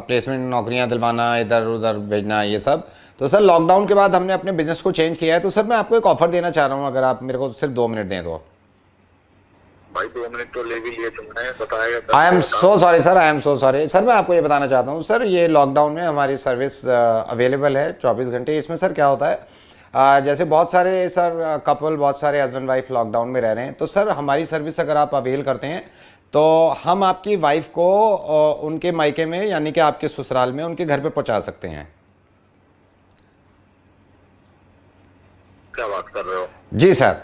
प्लेसमेंट नौकरियाँ दिलवाना, इधर उधर भेजना, ये सब। तो सर लॉकडाउन के बाद हमने अपने बिजनेस को चेंज किया है, तो सर मैं आपको एक ऑफर देना चाह रहा हूँ, अगर आप मेरे को सिर्फ 2 मिनट दें तो। भाई 2 मिनट तो ले भी लिए तुमने, बताएगा। आई am so sorry sir, I am so sorry sir. मैं आपको ये बताना चाहता हूँ सर, ये लॉकडाउन में हमारी सर्विस अवेलेबल है 24 घंटे। इसमें सर क्या होता है, जैसे बहुत सारे सर कपल, बहुत सारे हस्बैंड वाइफ लॉकडाउन में रह रहे हैं, तो सर हमारी सर्विस अगर आप अवेल करते हैं तो हम आपकी वाइफ को उनके मायके में यानी कि आपके ससुराल में उनके घर पे पहुंचा सकते हैं। क्या बात कर रहे हो? जी सर।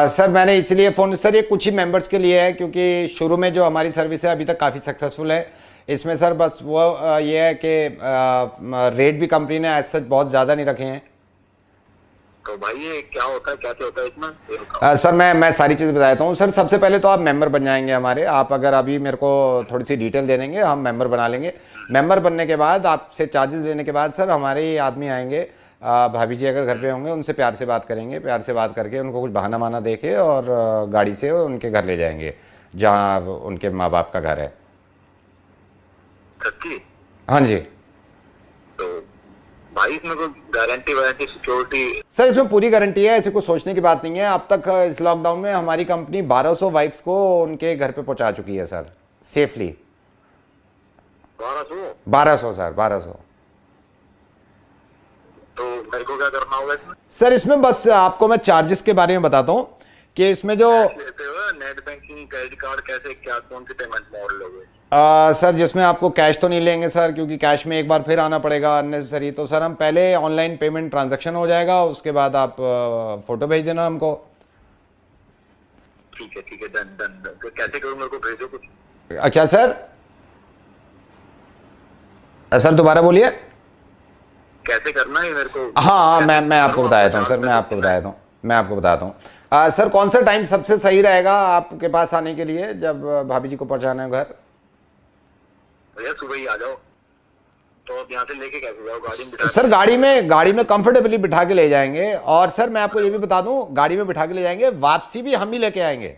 सर मैंने इसलिए फ़ोन, सर ये कुछ ही मेंबर्स के लिए है, क्योंकि शुरू में जो हमारी सर्विस है अभी तक काफ़ी सक्सेसफुल है। इसमें सर बस वो ये है कि रेट भी कंपनी ने एज सच बहुत ज़्यादा नहीं रखे हैं। तो भाई ये क्या होता है, कैसे होता है इसमें? सर मैं सारी चीज़ बता देता हूँ। सर सबसे पहले तो आप मेंबर बन जाएंगे हमारे। आप अगर अभी मेरे को थोड़ी सी डिटेल दे देंगे, हम मेंबर बना लेंगे। मेंबर बनने के बाद आपसे चार्जेस लेने के बाद सर हमारे आदमी आएंगे, भाभी जी अगर घर पे होंगे उनसे प्यार से बात करेंगे, प्यार से बात करके उनको कुछ बहाना माना देके और गाड़ी से उनके घर ले जाएंगे जहाँ उनके माँ बाप का घर है। हाँ जी। तो भाई इसमें कोई गारंटी वारंटी सिक्योरिटी? सर इसमें पूरी गारंटी है, ऐसे कुछ सोचने की बात नहीं है। अब तक इस लॉकडाउन में हमारी कंपनी 1200 वाइफ्स को उनके घर पे पहुंचा चुकी है सर, सेफली। 1200 सर, 1200। तो मेरे को क्या करना होगा इसमें? सर इसमें बस आपको मैं चार्जेस के बारे में बताता हूँ कि इसमें जो नेट बैंकिंग, क्रेडिट कार्ड, कैसे क्या, कौन सी पेमेंट मोड लोगे? सर जिसमें आपको कैश तो नहीं लेंगे सर, क्योंकि कैश में एक बार फिर आना पड़ेगा अननेसेसरी। तो सर हम पहले ऑनलाइन पेमेंट ट्रांजैक्शन हो जाएगा, उसके बाद आप फोटो भेज देना हमको। ठीक है डन डन। तो कैसे करूँ, मेरे को भेजो कुछ। क्या सर? सर दोबारा बोलिए। कैसे करना है मेरे को? हाँ मैं आपको बता देता हूँ सर, मैं आपको बताता हूँ। सर कौन सा टाइम सबसे सही रहेगा आपके पास आने के लिए, जब भाभी जी को पहुँचाना है घर? भैया सुबह ही आ जाओ। तो आप यहाँ से लेके कैसे जाओ? गाड़ी में? सर गाड़ी में कंफर्टेबली बिठा के ले जाएंगे। और सर मैं आपको ये भी बता दूं, गाड़ी में बिठा के ले जाएंगे, वापसी भी हम ही लेके आएंगे।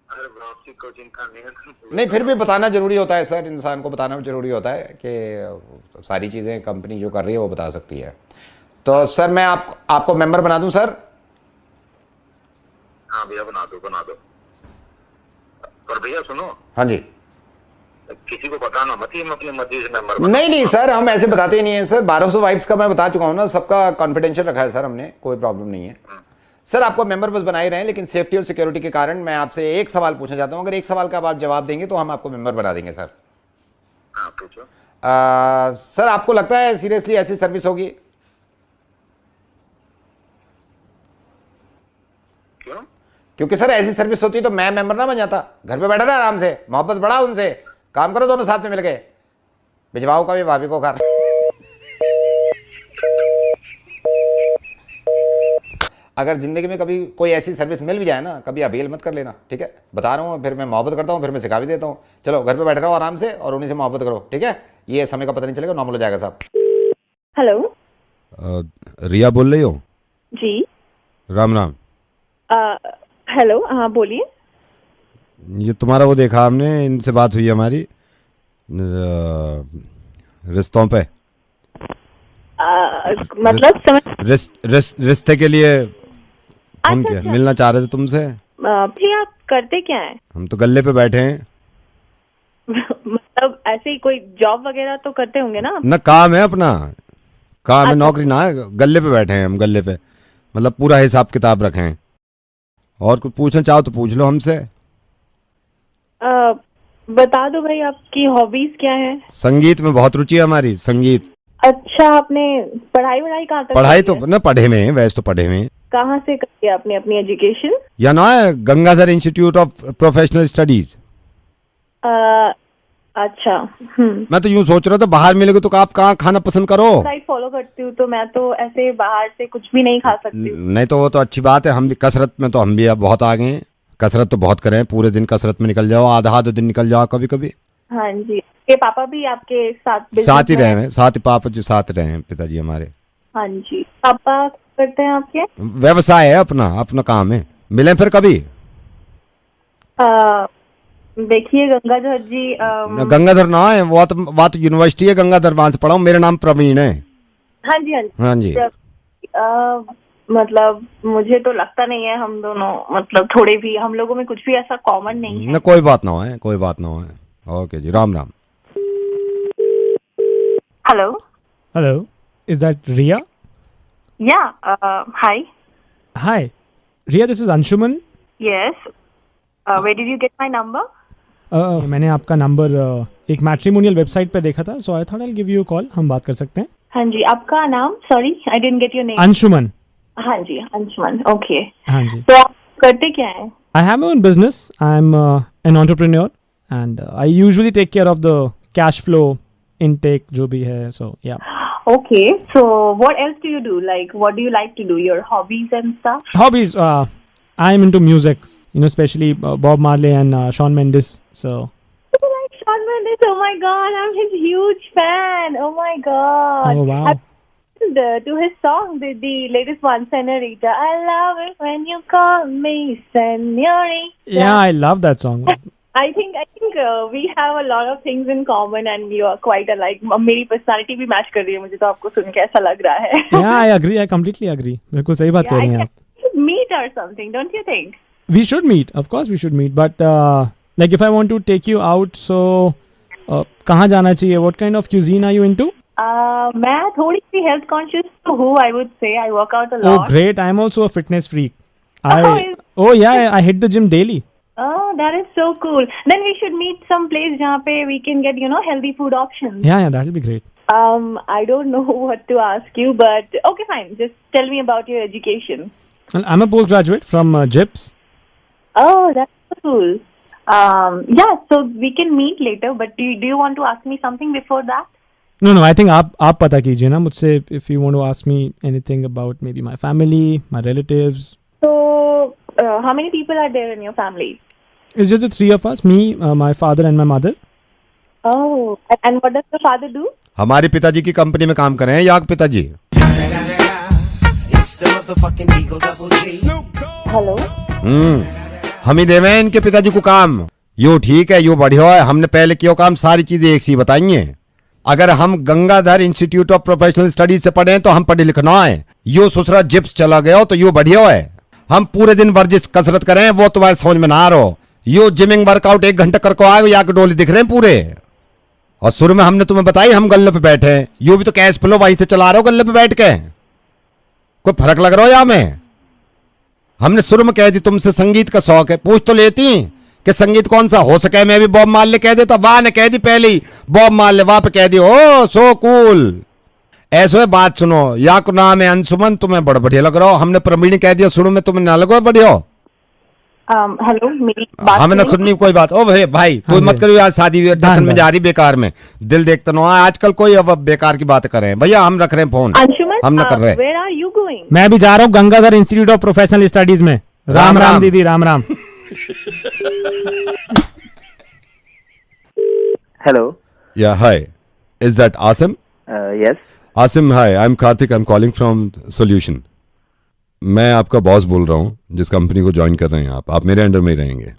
अरे वापसी को चिंता नहीं, फिर भी बताना जरूरी होता है सर, इंसान को बताना जरूरी होता है कि सारी चीज़ें कंपनी जो कर रही है वो बता सकती है। तो सर मैं आपको मेंबर बना दूं सर? हाँ भैया बना दो। पर भैया सुनो। हाँ जी। किसी को बताना मत, हम अपने मर्जी से मेंबर। नहीं सर, हम ऐसे बताते ही नहीं है सर। 1200 वाइफ्स का मैं बता चुका हूँ ना, सबका कॉन्फिडेंशियल रखा है सर हमने, कोई प्रॉब्लम नहीं है। सर आपको मेंबर बस बना ही रहे हैं, लेकिन सेफ्टी और सिक्योरिटी के कारण मैं आपसे एक सवाल पूछना चाहता हूँ। अगर एक सवाल का आप जवाब देंगे तो हम आपको मेंबर बना देंगे सर। हाँ पूछो। सर आपको लगता है सीरियसली ऐसी सर्विस होगी? क्यों? क्योंकि सर ऐसी सर्विस होती तो मैं मेंबर ना बन जाता, घर पे बैठा था आराम से, मोहब्बत बढ़ा उनसे, काम करो दोनों साथ में मिलके, भिजवाओ कभी भाभी को घर। अगर जिंदगी में कभी कोई ऐसी सर्विस मिल भी जाए ना, कभी अवेल मत कर लेना, ठीक है? बता रहा हूँ, फिर मैं मोहब्बत करता हूँ, फिर मैं सिखा भी देता हूँ। चलो घर पे बैठे रहो आराम से और उन्हीं से मोहब्बत करो, ठीक है? ये समय का पता नहीं चलेगा, नॉर्मल हो जाएगा साहब। हेलो, रिया बोल रही हो? जी। राम राम। हेलो, हाँ बोलिए। ये तुम्हारा वो देखा हमने, इनसे बात हुई हमारी रिश्तों पे। मतलब समझ रिश्ते के लिए फोन किया, मिलना चाह रहे थे तुमसे। जी, आप करते क्या हैं? हम तो गल्ले पे बैठे हैं। मतलब ऐसे ही कोई जॉब वगैरह तो करते होंगे ना? ना काम है अपना, काम है, नौकरी ना है, गल्ले पे बैठे हैं हम, गल्ले पे, मतलब पूरा हिसाब किताब रखे हैं। और कुछ पूछना चाहो तो पूछ लो हमसे। बता दो भाई, आपकी हॉबीज क्या है? संगीत में बहुत रुचि है हमारी, संगीत। अच्छा, आपने पढ़ाई कहाँ तक? पढ़ाई तो ना पढ़े में है, वैसे तो पढ़े में। कहाँ से करी आपने अपनी एजुकेशन? या ना है Gangadhar institute of professional studies. अच्छा। मैं तो यूँ सोच रहा था बाहर मिलेगा तो आप कहाँ खाना पसंद करो? डाइट फॉलो करती हूँ तो मैं तो ऐसे बाहर से कुछ भी नहीं खा सकती हूँ। नहीं तो वो तो अच्छी बात है, हम भी कसरत में तो हम भी अब बहुत आगे हैं। कसरत तो बहुत करें, पूरे दिन कसरत में निकल जाओ, आधा दिन निकल जाओ कभी कभी। हाँ जी। के पापा भी आपके साथ ही रहे हैं, साथ ही पापा जी साथ रहे हैं, पिताजी हमारे। हाँ जी। पापा करते हैं आपके? व्यवसाय है अपना, अपना काम है। मिले फिर कभी? देखिए गंगाधर जी, गंगाधर ना है वो तो यूनिवर्सिटी है गंगाधर, वहां से पढ़ा हूँ। मेरा नाम प्रवीण है। हाँ जी हाँ जी। मतलब मुझे तो लगता नहीं है हम दोनों, मतलब थोड़े भी हम लोगों में कुछ भी ऐसा कॉमन नहीं है। ना कोई बात ना है, कोई बात ना है। ओके जी, Ram Ram. Hello hello, is that Riya? Yeah, hi. Hi Riya, this is Anshuman. Yes, where did you get my number? मैंने आपका नंबर एक मैट्रिमोनियल वेबसाइट पे देखा था, so I thought I will give you a call, हम बात कर सकते हैं। हाँ जी, आपका नाम? Sorry I didn't get your name. Anshuman. हाँ जी, अंशुमन, ओके। हाँ जी। तो आप करते क्या है? I have my own business, I am an entrepreneur and I usually take care of the cash flow intake जो भी है, सो या। Okay, so what else do you do? Like, what do you like to do? Your hobbies and stuff? Hobbies, I am into music, you know, especially Bob Marley and Shawn Mendes, so. You like Shawn Mendes? Oh my God, I'm his huge fan. Oh my God. Oh wow. I've listened to his song, the latest one, Senorita. I love it when you call me Senorita. Yeah, I love that song. I think we have a lot of things in common and you are quite alike. मेरी personality भी match कर रही है, मुझे तो आपको सुन के ऐसा लग रहा है। Yeah, I agree. I completely agree. बिल्कुल सही बात कह रही हैं आप। Meet or something, don't you think? We should meet. Of course, we should meet. But like, if I want to take you out, so कहाँ जाना चाहिए? What kind of cuisine are you into? मैं थोड़ी सी health conscious हूँ, I would say. I work out a lot. Oh, great! I'm also a fitness freak. Oh yeah, I hit the gym daily. Oh, that is so cool. Then we should meet some place जहाँ पे we can get, you know, healthy food options. Yeah, that will be great. I don't know what to ask you, but okay, fine. Just tell me about your education. Well, I'm a postgraduate from JIPS. Oh, that's so cool. Yeah, so we can meet later, but do you want to ask me something before that? No, I think आप पता कीजिए ना मुझसे, if you want to ask me anything about maybe my family, my relatives. So, how many people are there in your family? It's just the three of us, me, my father and my mother. Oh, and what does your father do? हमारे पिताजी की company में काम कर रहे हैं, याग पिताजी। हेलो। हम ही देवे हैं इनके पिताजी को काम। यो ठीक है, यो बढ़िया है, हमने पहले किया काम, सारी चीजें एक सी बताई हैं। अगर हम Gangadhar institute of professional studies से पढ़े हैं तो हम पढ़े लिखना है। यो ससुरा जिप्स चला गया तो यो बढ़िया है। हम पूरे दिन वर्जिश कसरत करें वो तुम्हारे समझ में ना आ रहा। यो जिमिंग वर्कआउट 1 घंटा करके आए, या के डोली दिख रहे हैं पूरे। और शुरू में हमने तुम्हें बताई हम गल्ले पे बैठे हैं, यो भी तो कैश फ्लो वहीं से चला रहे हो गल्ले पे बैठ के। कोई फर्क लग रहा हो या में? हमने शुरू में कह दी तुमसे संगीत का शौक है, पूछ तो लेती कि संगीत कौन सा हो सके। मैं भी बॉब मार्ले कह देता, वाह ने कह दी पहले ही बॉब मार्ले, वहां पे कह दी ओ सो कूल। ऐसे बात सुनो, या को नाम है अंशुमन, तुम्हें बड़ा बढ़िया लग रहा हो। हमने प्रवीण कह दिया शुरू में, तुम्हें ना लगो बढ़िया। हेलो, मेरी बात हमें ना सुननी कोई बात। ओ भाई तू मत करियो, आज शादी टसन में जा रही बेकार में, दिल देखता ना आजकल कोई अब बेकार की बात कर रहे हैं। भैया हम रख रहे हैं फोन, हम ना कर रहे। Where are you going? मैं भी जा रहा हूँ Gangadhar institute of professional studies में। राम राम दीदी, Ram Ram. Hello. Yeah, hi. Is that Asim? Yes. Asim, hi. I'm Karthik. I'm calling from Solution. मैं आपका बॉस बोल रहा हूँ, जिस कंपनी को ज्वाइन कर रहे हैं आप मेरे अंडर में ही रहेंगे।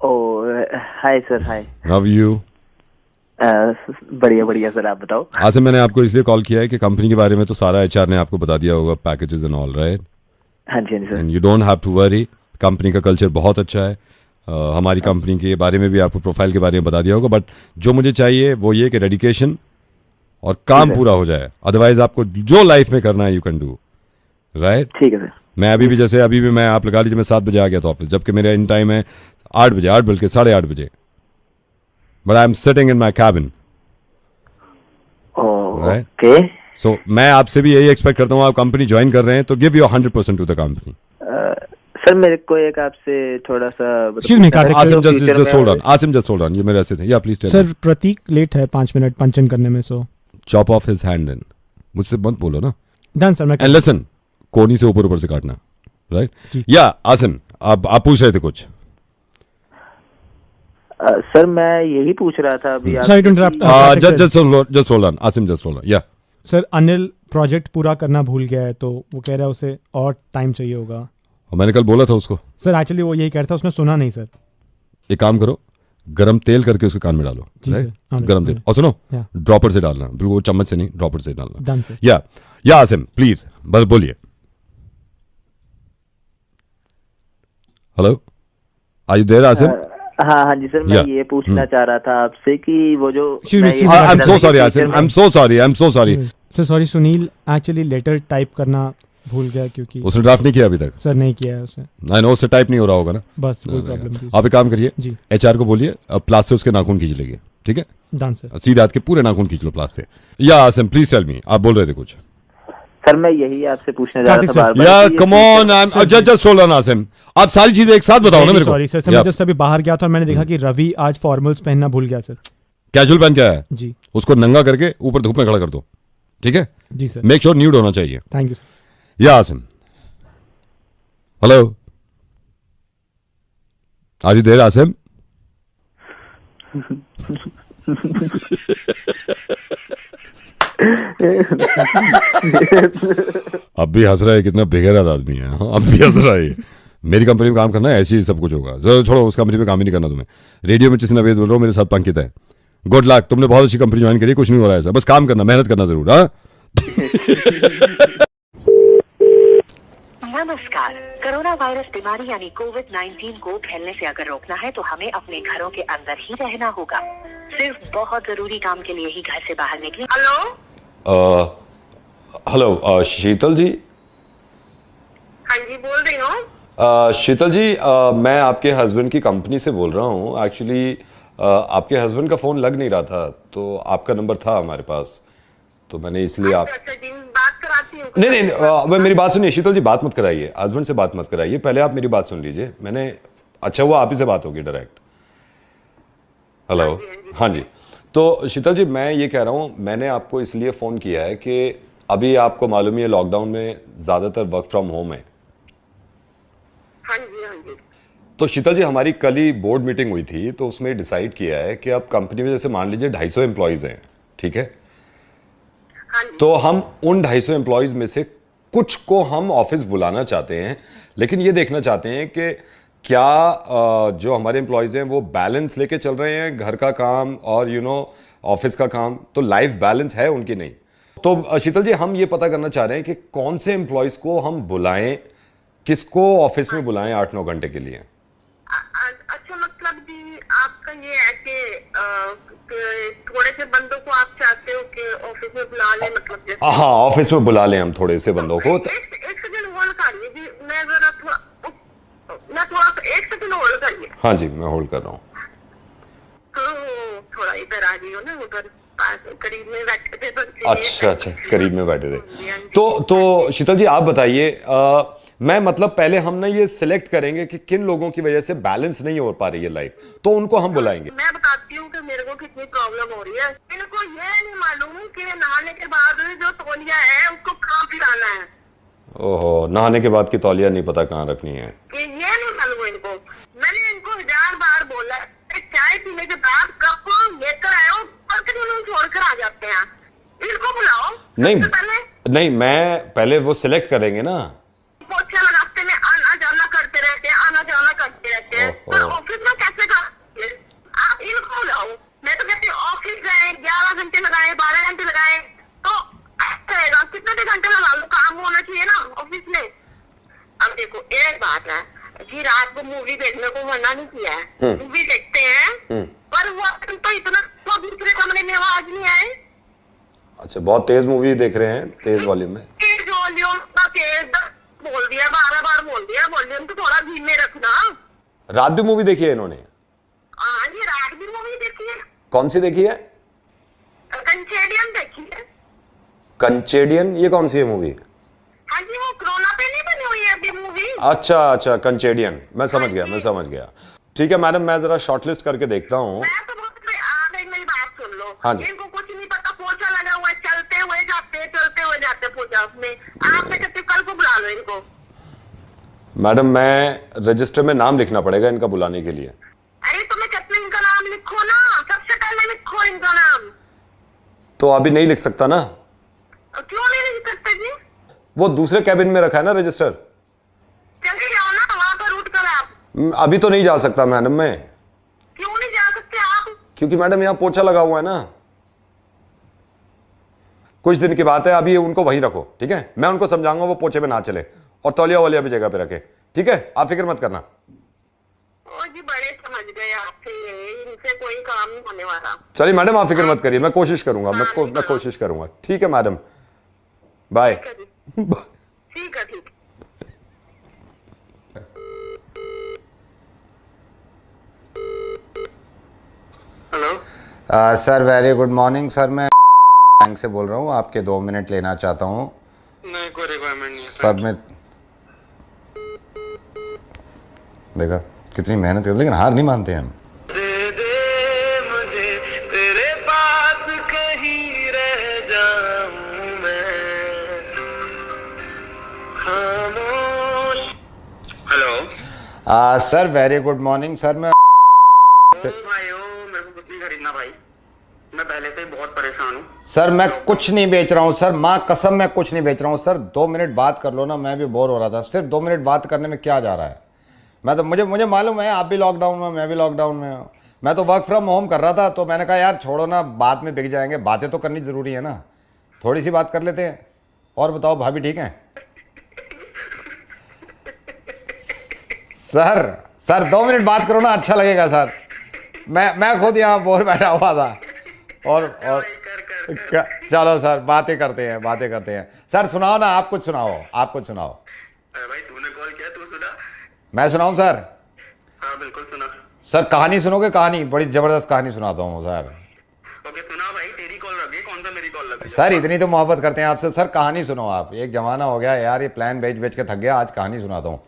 Oh, hi sir, hi. How are you? बढ़िया बढ़िया सर, आप बताओ। आसिम, मैंने आपको इसलिए कॉल किया है कि कंपनी के बारे में तो सारा एचआर ने आपको बता दिया होगा, पैकेजेस एंड ऑल, राइट? हाँ जी sir. And you don't have to worry, company का कल्चर बहुत अच्छा है। हमारी कंपनी के बारे में भी आपको प्रोफाइल के बारे में बता दिया होगा, बट जो मुझे चाहिए वो ये कि डेडिकेशन और काम पूरा हो जाए, अदरवाइज आपको जो लाइफ में करना है यू कैन डू, राइट? ठीक है सर। मैं अभी भी मैं आप लगा लीजिए मैं 7 बजे आ गया था ऑफिस, जबकि मेरा इन टाइम है 8 बजे, 8 बल्कि 8:30 बजे, but I am sitting in my cabin, right? Okay. So मैं आपसे भी यही एक्सपेक्ट करता हूँ, आप कंपनी ज्वाइन कर रहे हैं तो give your 100% to the company. Sir मेरे को एक आपसे थोड़ा सा आसिम जस्ट होल्ड ऑन, ये मेरे ऐसे थे। Yeah please tell sir, Prateek late है 5 मिनट पंच इन करने में, so chop off his hand then. मुझसे मत बोलो ना। Done sir. मैं एंड लिसन, कोनी से ऊपर से काटना, राइट? या आसिम, आप पूछ रहे थे कुछ? सर मैं यही पूछ रहा था अभी। Sorry to interrupt. Just hold on Asim, just hold on. Yeah sir, Anil project पूरा करना भूल गया है, तो वो कह रहा है उसे और टाइम चाहिए होगा। मैंने कल बोला था उसको। सर एक्चुअली वो यही कह रहा था, उसने सुना नहीं सर। एक काम करो, गरम तेल करके उसके कान में डालो, गरम तेल, और सुनो ड्रॉपर से डालना, बिल्कुल वो चम्मच से नहीं, ड्रॉपर से डालना। या आसिम प्लीज बस बोलिए। Hello, are you there Asim? हाँ जी सर, मैं ये पूछना चाह रहा था आपसे कि वो जो I am so sorry Asim, I am so sorry sir. Sorry Sunil, actually letter type करना भूल गया, क्योंकि उसने ड्राफ्ट नहीं किया अभी तक। सर नहीं किया है उसने। आई नो, उससे टाइप नहीं हो रहा होगा ना, बस वही प्रॉब्लम थी। आप एक काम करिए, जी एचआर को बोलिए प्लास से उसके नाखून खींच लेंगे, ठीक है? Done sir. सीधे हाथ के पूरे नाखून खींच लो प्लास से। या आसिम प्लीज टेल मी, आप बोल रहे थे कुछ? सर मैं यही आपसे पूछने जा रहा था बार-बार। यार come on, I am just hold on Asim, आप सारी चीजें एक साथ बताओ ना मेरे को। सॉरी सर, मैं जस्ट अभी बाहर गया था और मैंने देखा कि रवि आज फॉर्मल्स पहनना भूल गया सर। कैजुअल पहन के आया है जी, उसको नंगा करके ऊपर धूप में खड़ा कर दो, ठीक है? जी सर। मेक श्योर न्यूड होना चाहिए। Thank you sir. Yeah Asim, hello, are you there Asim? अब भी हंस रहा है, कितना बेगैरत आदमी है। अब भी हंस रहा है। मेरी कंपनी में काम करना है, ऐसे ही सब कुछ होगा। छोड़ो, उस कंपनी में काम ही नहीं करना तुम्हें। रेडियो में जिसने वेद बोल रहा हूँ, मेरे साथ पंकित है। गुड लक, तुमने बहुत अच्छी कंपनी ज्वाइन करी, कुछ नहीं हो रहा है, बस काम करना, मेहनत करना जरूर। हाँ नमस्कार। कोरोना वायरस बीमारी यानी कोविड-19 को फैलने से अगर रोकना है तो हमें अपने घरों के अंदर ही रहना होगा। सिर्फ बहुत जरूरी काम के लिए ही घर से बाहर निकलें। हेलो शीतल जी? हाँ जी, बोल रही हूँ। शीतल जी, मैं आपके हस्बैंड की कंपनी से बोल रहा हूँ। एक्चुअली आपके हस्बैंड का फोन लग नहीं रहा था, तो आपका नंबर था हमारे पास, तो मैंने इसलिए आप बात कराती हूँ। नहीं, मेरी बात सुनिए शीतल जी, बात मत कराइए, हस्बैंड से बात मत कराइए, पहले आप मेरी बात सुन लीजिए। मैंने अच्छा हुआ आप ही से बात होगी डायरेक्ट। हेलो, हाँ जी। तो शीतल जी, मैं ये कह रहा हूँ, मैंने आपको इसलिए फ़ोन किया है कि अभी आपको मालूम है लॉकडाउन में ज़्यादातर वर्क फ्रॉम होम है। हाँ जी, हाँ जी। तो शीतल जी, हमारी कल ही बोर्ड मीटिंग हुई थी, तो उसमें डिसाइड किया है कि अब कंपनी में जैसे मान लीजिए 250 एम्प्लॉयज़ हैं, ठीक है? तो हम उन 250 एम्प्लॉयज़ में से कुछ को हम ऑफिस बुलाना चाहते हैं, लेकिन ये देखना चाहते हैं कि क्या जो हमारे एम्प्लॉयज़ हैं वो बैलेंस लेके चल रहे हैं, घर का काम और ऑफिस का काम, तो लाइफ बैलेंस है उनकी नहीं। तो शीतल जी, हम ये पता करना चाह रहे हैं कि कौन से एम्प्लॉयज़ को हम बुलाएं, किसको ऑफिस में बुलाएं 8-9 घंटे के लिए। अच्छा, मतलब जी आपका ये है कि थोड़े से बंदों को आप चाहते हो कि ऑफिस में बुला लें, मतलब जैसे? हाँ, ऑफिस में बुला लें हम थोड़े से बंदों को। एक सेकंड होल्ड करिए जी, मैं जरा थोड़ा एक सेकंड होल्ड करिए। हाँ जी, मैं होल्ड कर रहा हूँ। तो थोड़ा इधर आ जाइए ना, उधर करीब में बैठे थे। अच्छा, करीब में बैठे थे। तो शीतल जी आप बताइए, मैं मतलब पहले हम ना ये सिलेक्ट करेंगे कि किन लोगों की वजह से बैलेंस नहीं हो पा रही है लाइफ, तो उनको हम बुलाएंगे। मैं बताती हूँ कि मेरे को कितनी प्रॉब्लम हो रही है। इनको ये नहीं मालूम कि नहाने के बाद जो तौलिया है उसको कहाँ पिलाना है। ओहो, नहाने के बाद की तौलिया नहीं पता कहाँ रखनी है, ये नहीं मालूम इनको। मैंने इनको 1000 बार बोला, चाय पीने के बाद कप लेकर आयो, छोड़कर आ जाते हैं। इनको बुलाओ। नहीं मैं पहले वो सिलेक्ट करेंगे ना। पोछा लगाते में आना जाना करते रहते हैं, तो ऑफिस में कैसे करेंगे? आप इनको बुलाओ। मैं तो कहती हूँ ऑफिस गए 11 घंटे लगाए, 12 घंटे लगाए तो रहेगा। कितने घंटे लगा लो, काम होना चाहिए ना ऑफिस में। अब देखो एक बात है जी, रात को मूवी देखने को मना नहीं किया है, मूवी देखते हैं, पर वो तो इतना तो दूसरे कमरे में आवाज नहीं आए। अच्छा, बहुत तेज मूवी देख रहे हैं, तेज वॉल्यूम में। तेज वॉल्यूम बोल दिया, 12 बार बोल दिया, वॉल्यूम तो थोड़ा धीमे रखना। रात भी मूवी देखी है इन्होंने? हाँ जी, रात भी मूवी देखी है। कौन सी देखी है? कंचेडियन देखी है। कंचेडियन, ये कौन सी है मूवी? हाँ जी, वो कोरोना पे नहीं बनी हुई है अभी मूवी। अच्छा, कंचेडियन, मैं समझ गया। ठीक है मैडम, मैं जरा शॉर्टलिस्ट करके देखता हूँ। मेरी बात सुन लो। हाँ जी। इनको कुछ नहीं पता, पोछा लगा हुआ है, चलते हुए जाते पोछा में। आपने कहते कल को बुला लो इनको। मैडम मैं रजिस्टर में नाम लिखना पड़ेगा इनका बुलाने के लिए। अरे तुम्हें कहते इनका नाम लिखो ना, सबसे पहले लिखो इनका नाम। तो अभी नहीं लिख सकता ना? क्यों नहीं लिख सकते जी? वो दूसरे कैबिन में रखा है ना रजिस्टर। चले जाओ ना वहां पर उठ कर आप। अभी तो नहीं जा सकता मैडम मैं। क्यों नहीं जा सकते आप? क्योंकि मैडम यहाँ पोछा लगा हुआ है ना। कुछ दिन की बात है, अभी उनको वहीं रखो, ठीक है? मैं उनको समझाऊंगा वो पोछे में ना चले, और तौलिया वालिया भी जगह पे रखे, ठीक है? आप फिक्र मत करना। ओ जी, बड़े समझ गए आपसे, इनसे कोई काम नहीं होने वाला। चलिए मैडम आप फिक्र मत करिए, मैं कोशिश करूंगा, मैं कोशिश करूंगा। ठीक है मैडम, बाय। ठीक है। Hello sir, very good morning sir. मैं बैंक से बोल रहा हूँ, आपके 2 मिनट लेना चाहता हूँ। नहीं, कोई रिक्वायरमेंट नहीं है सर। मैं देखा कितनी मेहनत कर, लेकिन हार नहीं मानते हम। दे मुझे तेरे पास कहीं रह जाऊं मैं खामोश। Hello sir, very good morning sir. मैं मेरे को कुछ नहीं खरीदना भाई, मैं पहले से ही बहुत परेशान हूँ। सर मैं कुछ नहीं बेच रहा हूँ सर, माँ कसम मैं कुछ नहीं बेच रहा हूँ सर। 2 मिनट बात कर लो ना, मैं भी बोर हो रहा था। सिर्फ 2 मिनट बात करने में क्या जा रहा है? मैं तो मुझे मालूम है आप भी लॉकडाउन में, मैं भी लॉकडाउन में हूँ। मैं तो वर्क फ्रॉम होम कर रहा था, तो मैंने कहा यार छोड़ो ना, बाद में बिक जाएंगे, बातें तो करनी जरूरी है ना, थोड़ी सी बात कर लेते हैं। और बताओ भाभी ठीक है? सर 2 मिनट बात करो ना, अच्छा लगेगा सर। मैं खुद यहाँ बोर बैठा हुआ था। और चलो सर, बातें करते हैं। सर सुनाओ ना, आप कुछ सुनाओ। भाई तूने कॉल किया, तू सुना? मैं सुनाऊं सर? हाँ बिल्कुल सुना। सर कहानी सुनोगे? कहानी बड़ी जबरदस्त कहानी सुनाता हूँ सर। ओके सुना भाई, तेरी कॉल लगी, कौन सा मेरी कॉल लगी? सर इतनी तो मोहब्बत करते हैं आपसे सर, कहानी सुनो आप। एक जमाना हो गया यार, ये प्लान बेच के थक गया, आज कहानी सुनाता हूँ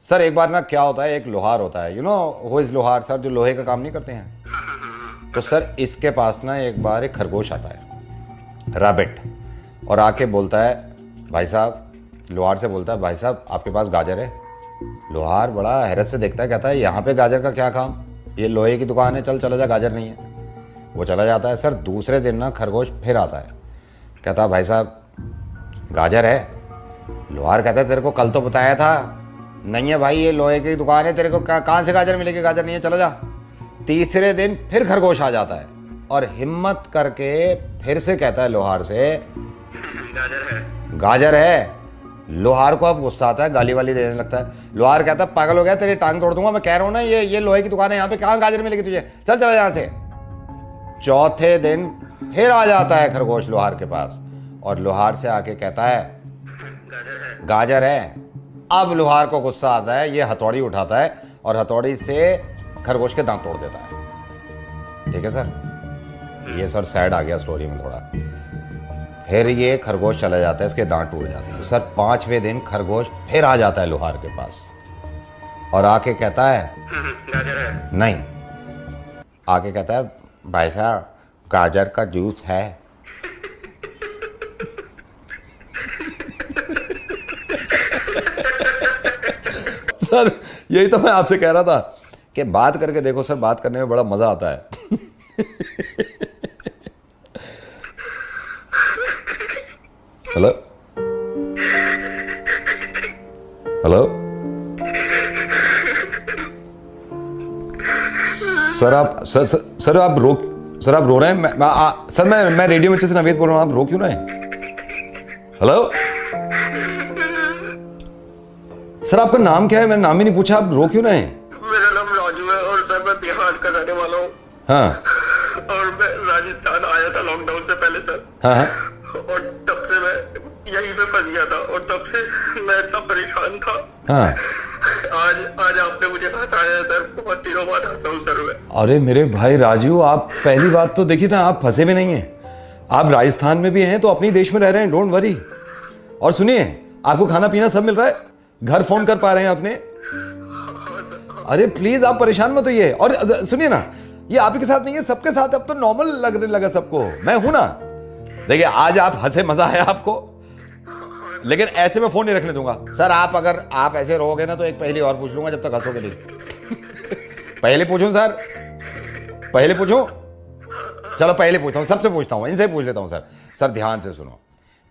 सर। एक बार ना क्या होता है, एक लोहार होता है, यू नो हु इज लोहार सर, जो लोहे का काम नहीं करते हैं। तो सर इसके पास ना एक बार एक खरगोश आता है, रैबिट, और आके बोलता है भाई साहब, लोहार से बोलता है भाई साहब आपके पास गाजर है? लोहार बड़ा हैरत से देखता है, कहता है यहाँ पे गाजर का क्या काम, ये लोहे की दुकान है, चला जा, गाजर नहीं है। वो चला जाता है। सर दूसरे दिन ना खरगोश फिर आता है, कहता है भाई साहब गाजर है? लोहार कहता है तेरे को कल तो बताया था। नहीं है भाई, ये लोहे की दुकान है, तेरे को कहाँ से गाजर मिलेगी, गाजर नहीं है, चला जा। तीसरे दिन फिर खरगोश आ जाता है और हिम्मत करके फिर से कहता है लोहार से गाजर है। लोहार को अब गुस्सा आता है, गाली वाली देने लगता है। लोहार कहता है पागल हो गया, तेरी टांग तोड़ दूंगा, मैं कह रहा हूँ ना ये लोहे की दुकान है, यहाँ पे कहाँ गाजर मिलेगी तुझे, चल चला यहाँ से। चौथे दिन फिर आ जाता है खरगोश लोहार के पास और लोहार से आके कहता है गाजर है। अब लोहार को गुस्सा आता है, ये हथौड़ी उठाता है और हथौड़ी से खरगोश के दांत तोड़ देता है। ठीक है सर? ये सर सैड आ गया स्टोरी में थोड़ा। फिर ये खरगोश चला जाता है, इसके दांत टूट जाते हैं। सर 5वें दिन खरगोश फिर आ जाता है लोहार के पास और आके कहता है नहीं, आके कहता है भाई साहब गाजर का जूस है। सर यही तो मैं आपसे कह रहा था कि बात करके देखो सर, बात करने में बड़ा मजा आता है। हेलो हेलो सर, आप सर आप रो रहे हैं। सर मैं रेडियो मिर्ची से नवेद बोल रहा हूँ, आप रो क्यों रहे हैं? हेलो सर, आपका नाम क्या है? मैंने नाम ही नहीं पूछा, आप रो क्यों रहे हैं? मेरा नाम राजू है और सर मैं बिहार का रहने वाला हूँ। हाँ। और मैं राजस्थान आया था लॉकडाउन से पहले सर। हाँ। और तब से मैं यहीं पे फंस गया था और तब से मैं इतना परेशान था। हाँ। आज आपने मुझे हंसाया है सर, बहुत दिनों बाद हंसा हूँ सर मैं। अरे मेरे भाई राजू, आप पहली बात तो देखिए ना, आप फंसे भी नहीं हैं। आप राजस्थान में भी हैं तो अपनी देश में रह रहे हैं, डोंट वरी। और सुनिए, आपको खाना पीना सब मिल रहा है, घर फोन कर पा रहे हैं अपने। अरे प्लीज आप परेशान मत होइए। और सुनिए ना, ये आप ही के साथ नहीं है, सबके साथ अब तो नॉर्मल लगने लगा सबको। मैं हूं ना, देखिए आज आप हंसे, मजा आया आपको, लेकिन ऐसे में फोन नहीं रखने दूंगा। सर अगर आप ऐसे रहोगे ना तो एक पहली और पूछ लूंगा जब तक हंसोगे नहीं। पहले पूछूं सर? पहले पूछूं? चलो पहले पूछता हूं, सबसे पूछता हूं, इनसे पूछ लेता हूं। सर ध्यान से सुनो।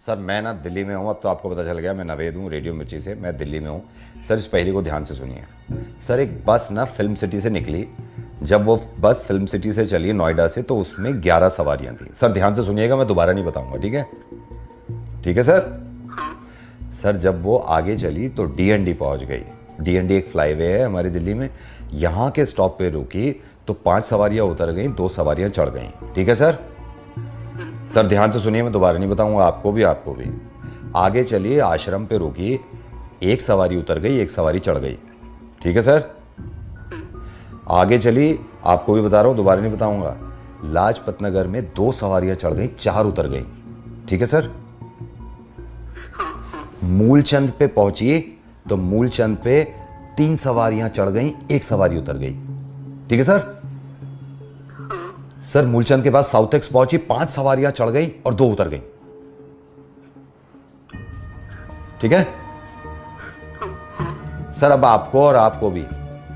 सर मैं ना दिल्ली में हूं, अब तो आपको पता चल गया, मैं नवेद हूं रेडियो मिर्ची से, मैं दिल्ली में हूं। सर इस पहली को ध्यान से सुनिए। सर एक बस ना फिल्म सिटी से निकली, जब वो बस फिल्म सिटी से चली नोएडा से, तो उसमें 11 सवारियां थी। सर ध्यान से सुनिएगा, मैं दोबारा नहीं बताऊंगा, ठीक है? ठीक है सर? सर जब वो आगे चली तो DND पहुंच गई। DND एक फ्लाईवे है हमारी दिल्ली में, यहाँ के स्टॉप पे रुकी तो 5 सवारियां उतर गई, 2 सवारियां चढ़ गई। ठीक है सर? सर ध्यान से सुनिए, मैं दोबारा नहीं बताऊंगा, आपको भी। आगे चलिए, आश्रम पे रुकी, 1 सवारी उतर गई, 1 सवारी चढ़ गई। ठीक है सर? आगे चली, आपको भी बता रहा हूं, दोबारा नहीं बताऊंगा, लाजपत नगर में 2 सवारियां चढ़ गई, 4 उतर गई। ठीक है सर? मूलचंद पे पहुंची तो मूलचंद पे 3 सवारियां चढ़ गई, 1 सवारी उतर गई। ठीक है सर? सर मूलचंद के बाद साउथ एक्स पहुंची, 5 सवारियां चढ़ गई और 2 उतर गई। ठीक है सर? अब आपको और आपको भी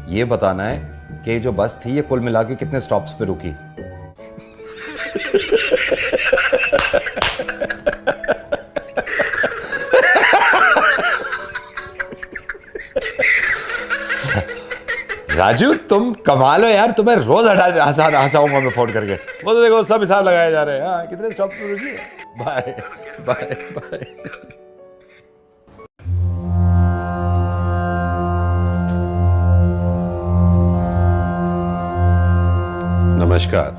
ये बताना है कि जो बस थी ये कुल मिला के कितने स्टॉप्स पे रुकी। राजू तुम कमाल हो यार, तुम्हें रोज हंसाऊंगा मैं फोन करके। वो तो देखो सब हिसाब लगाए जा रहे हैं। हाँ, कितने स्टॉप पे रुकी? Bye bye bye. नमस्कार,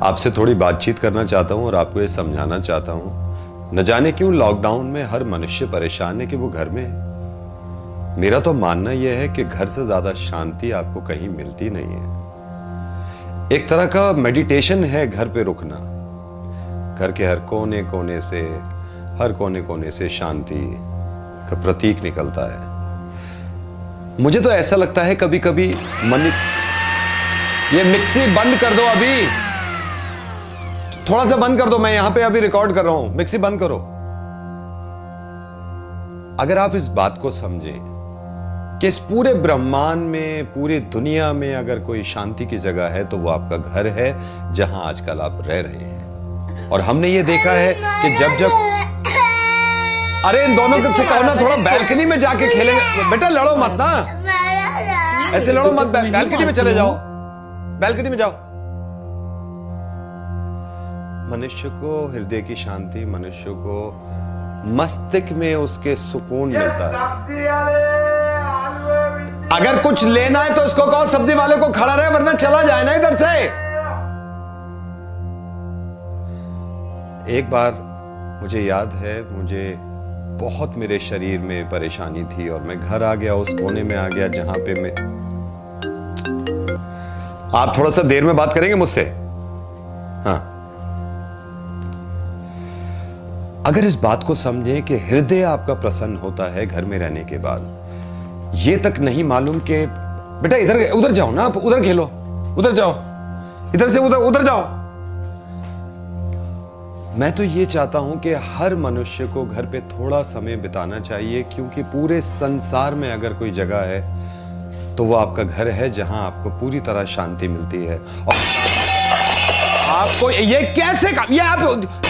आपसे थोड़ी बातचीत करना चाहता हूं और आपको ये समझाना चाहता हूं, न जाने क्यों लॉकडाउन में हर मनुष्य परेशान है कि वो घर में है। मेरा तो मानना यह है कि घर से ज्यादा शांति आपको कहीं मिलती नहीं है। एक तरह का मेडिटेशन है घर पे रुकना। घर के हर कोने कोने से शांति का प्रतीक निकलता है। मुझे तो ऐसा लगता है कभी कभी ये मिक्सी बंद कर दो, अभी थोड़ा सा बंद कर दो, मैं यहां पे अभी रिकॉर्ड कर रहा हूं, मिक्सी बंद करो। अगर आप इस बात को समझें कि इस पूरे ब्रह्मांड में, पूरी दुनिया में अगर कोई शांति की जगह है तो वो आपका घर है, जहां आजकल आप रह रहे हैं। और हमने ये देखा है कि जब अरे इन दोनों से कहो ना थोड़ा बैल्कनी में जाके खेलेंगे। बेटा लड़ो मत ना, ऐसे लड़ो मत, बैल्कनी में चले जाओ, बैल्कनी में जाओ। मनुष्य को हृदय की शांति, मनुष्य को मस्तिष्क में उसके सुकून मिलता है। अगर कुछ लेना है तो इसको कहो सब्जी वाले को खड़ा रहे, वरना चला जाए ना इधर से। एक बार मुझे याद है, मुझे बहुत मेरे शरीर में परेशानी थी और मैं घर आ गया, उस कोने में आ गया जहां पे मैं। आप थोड़ा सा देर में बात करेंगे मुझसे? हाँ, अगर इस बात को समझें कि हृदय आपका प्रसन्न होता है घर में रहने के बाद, ये तक नहीं मालूम कि बेटा इधर उधर जाओ ना, आप उधर खेलो, उधर जाओ, इधर से उधर उधर जाओ। मैं तो ये चाहता हूं कि हर मनुष्य को घर पे थोड़ा समय बिताना चाहिए, क्योंकि पूरे संसार में अगर कोई जगह है तो वो आपका घर है, जहां आपको पूरी तरह शांति मिलती है। और आपको ये कैसे ये आप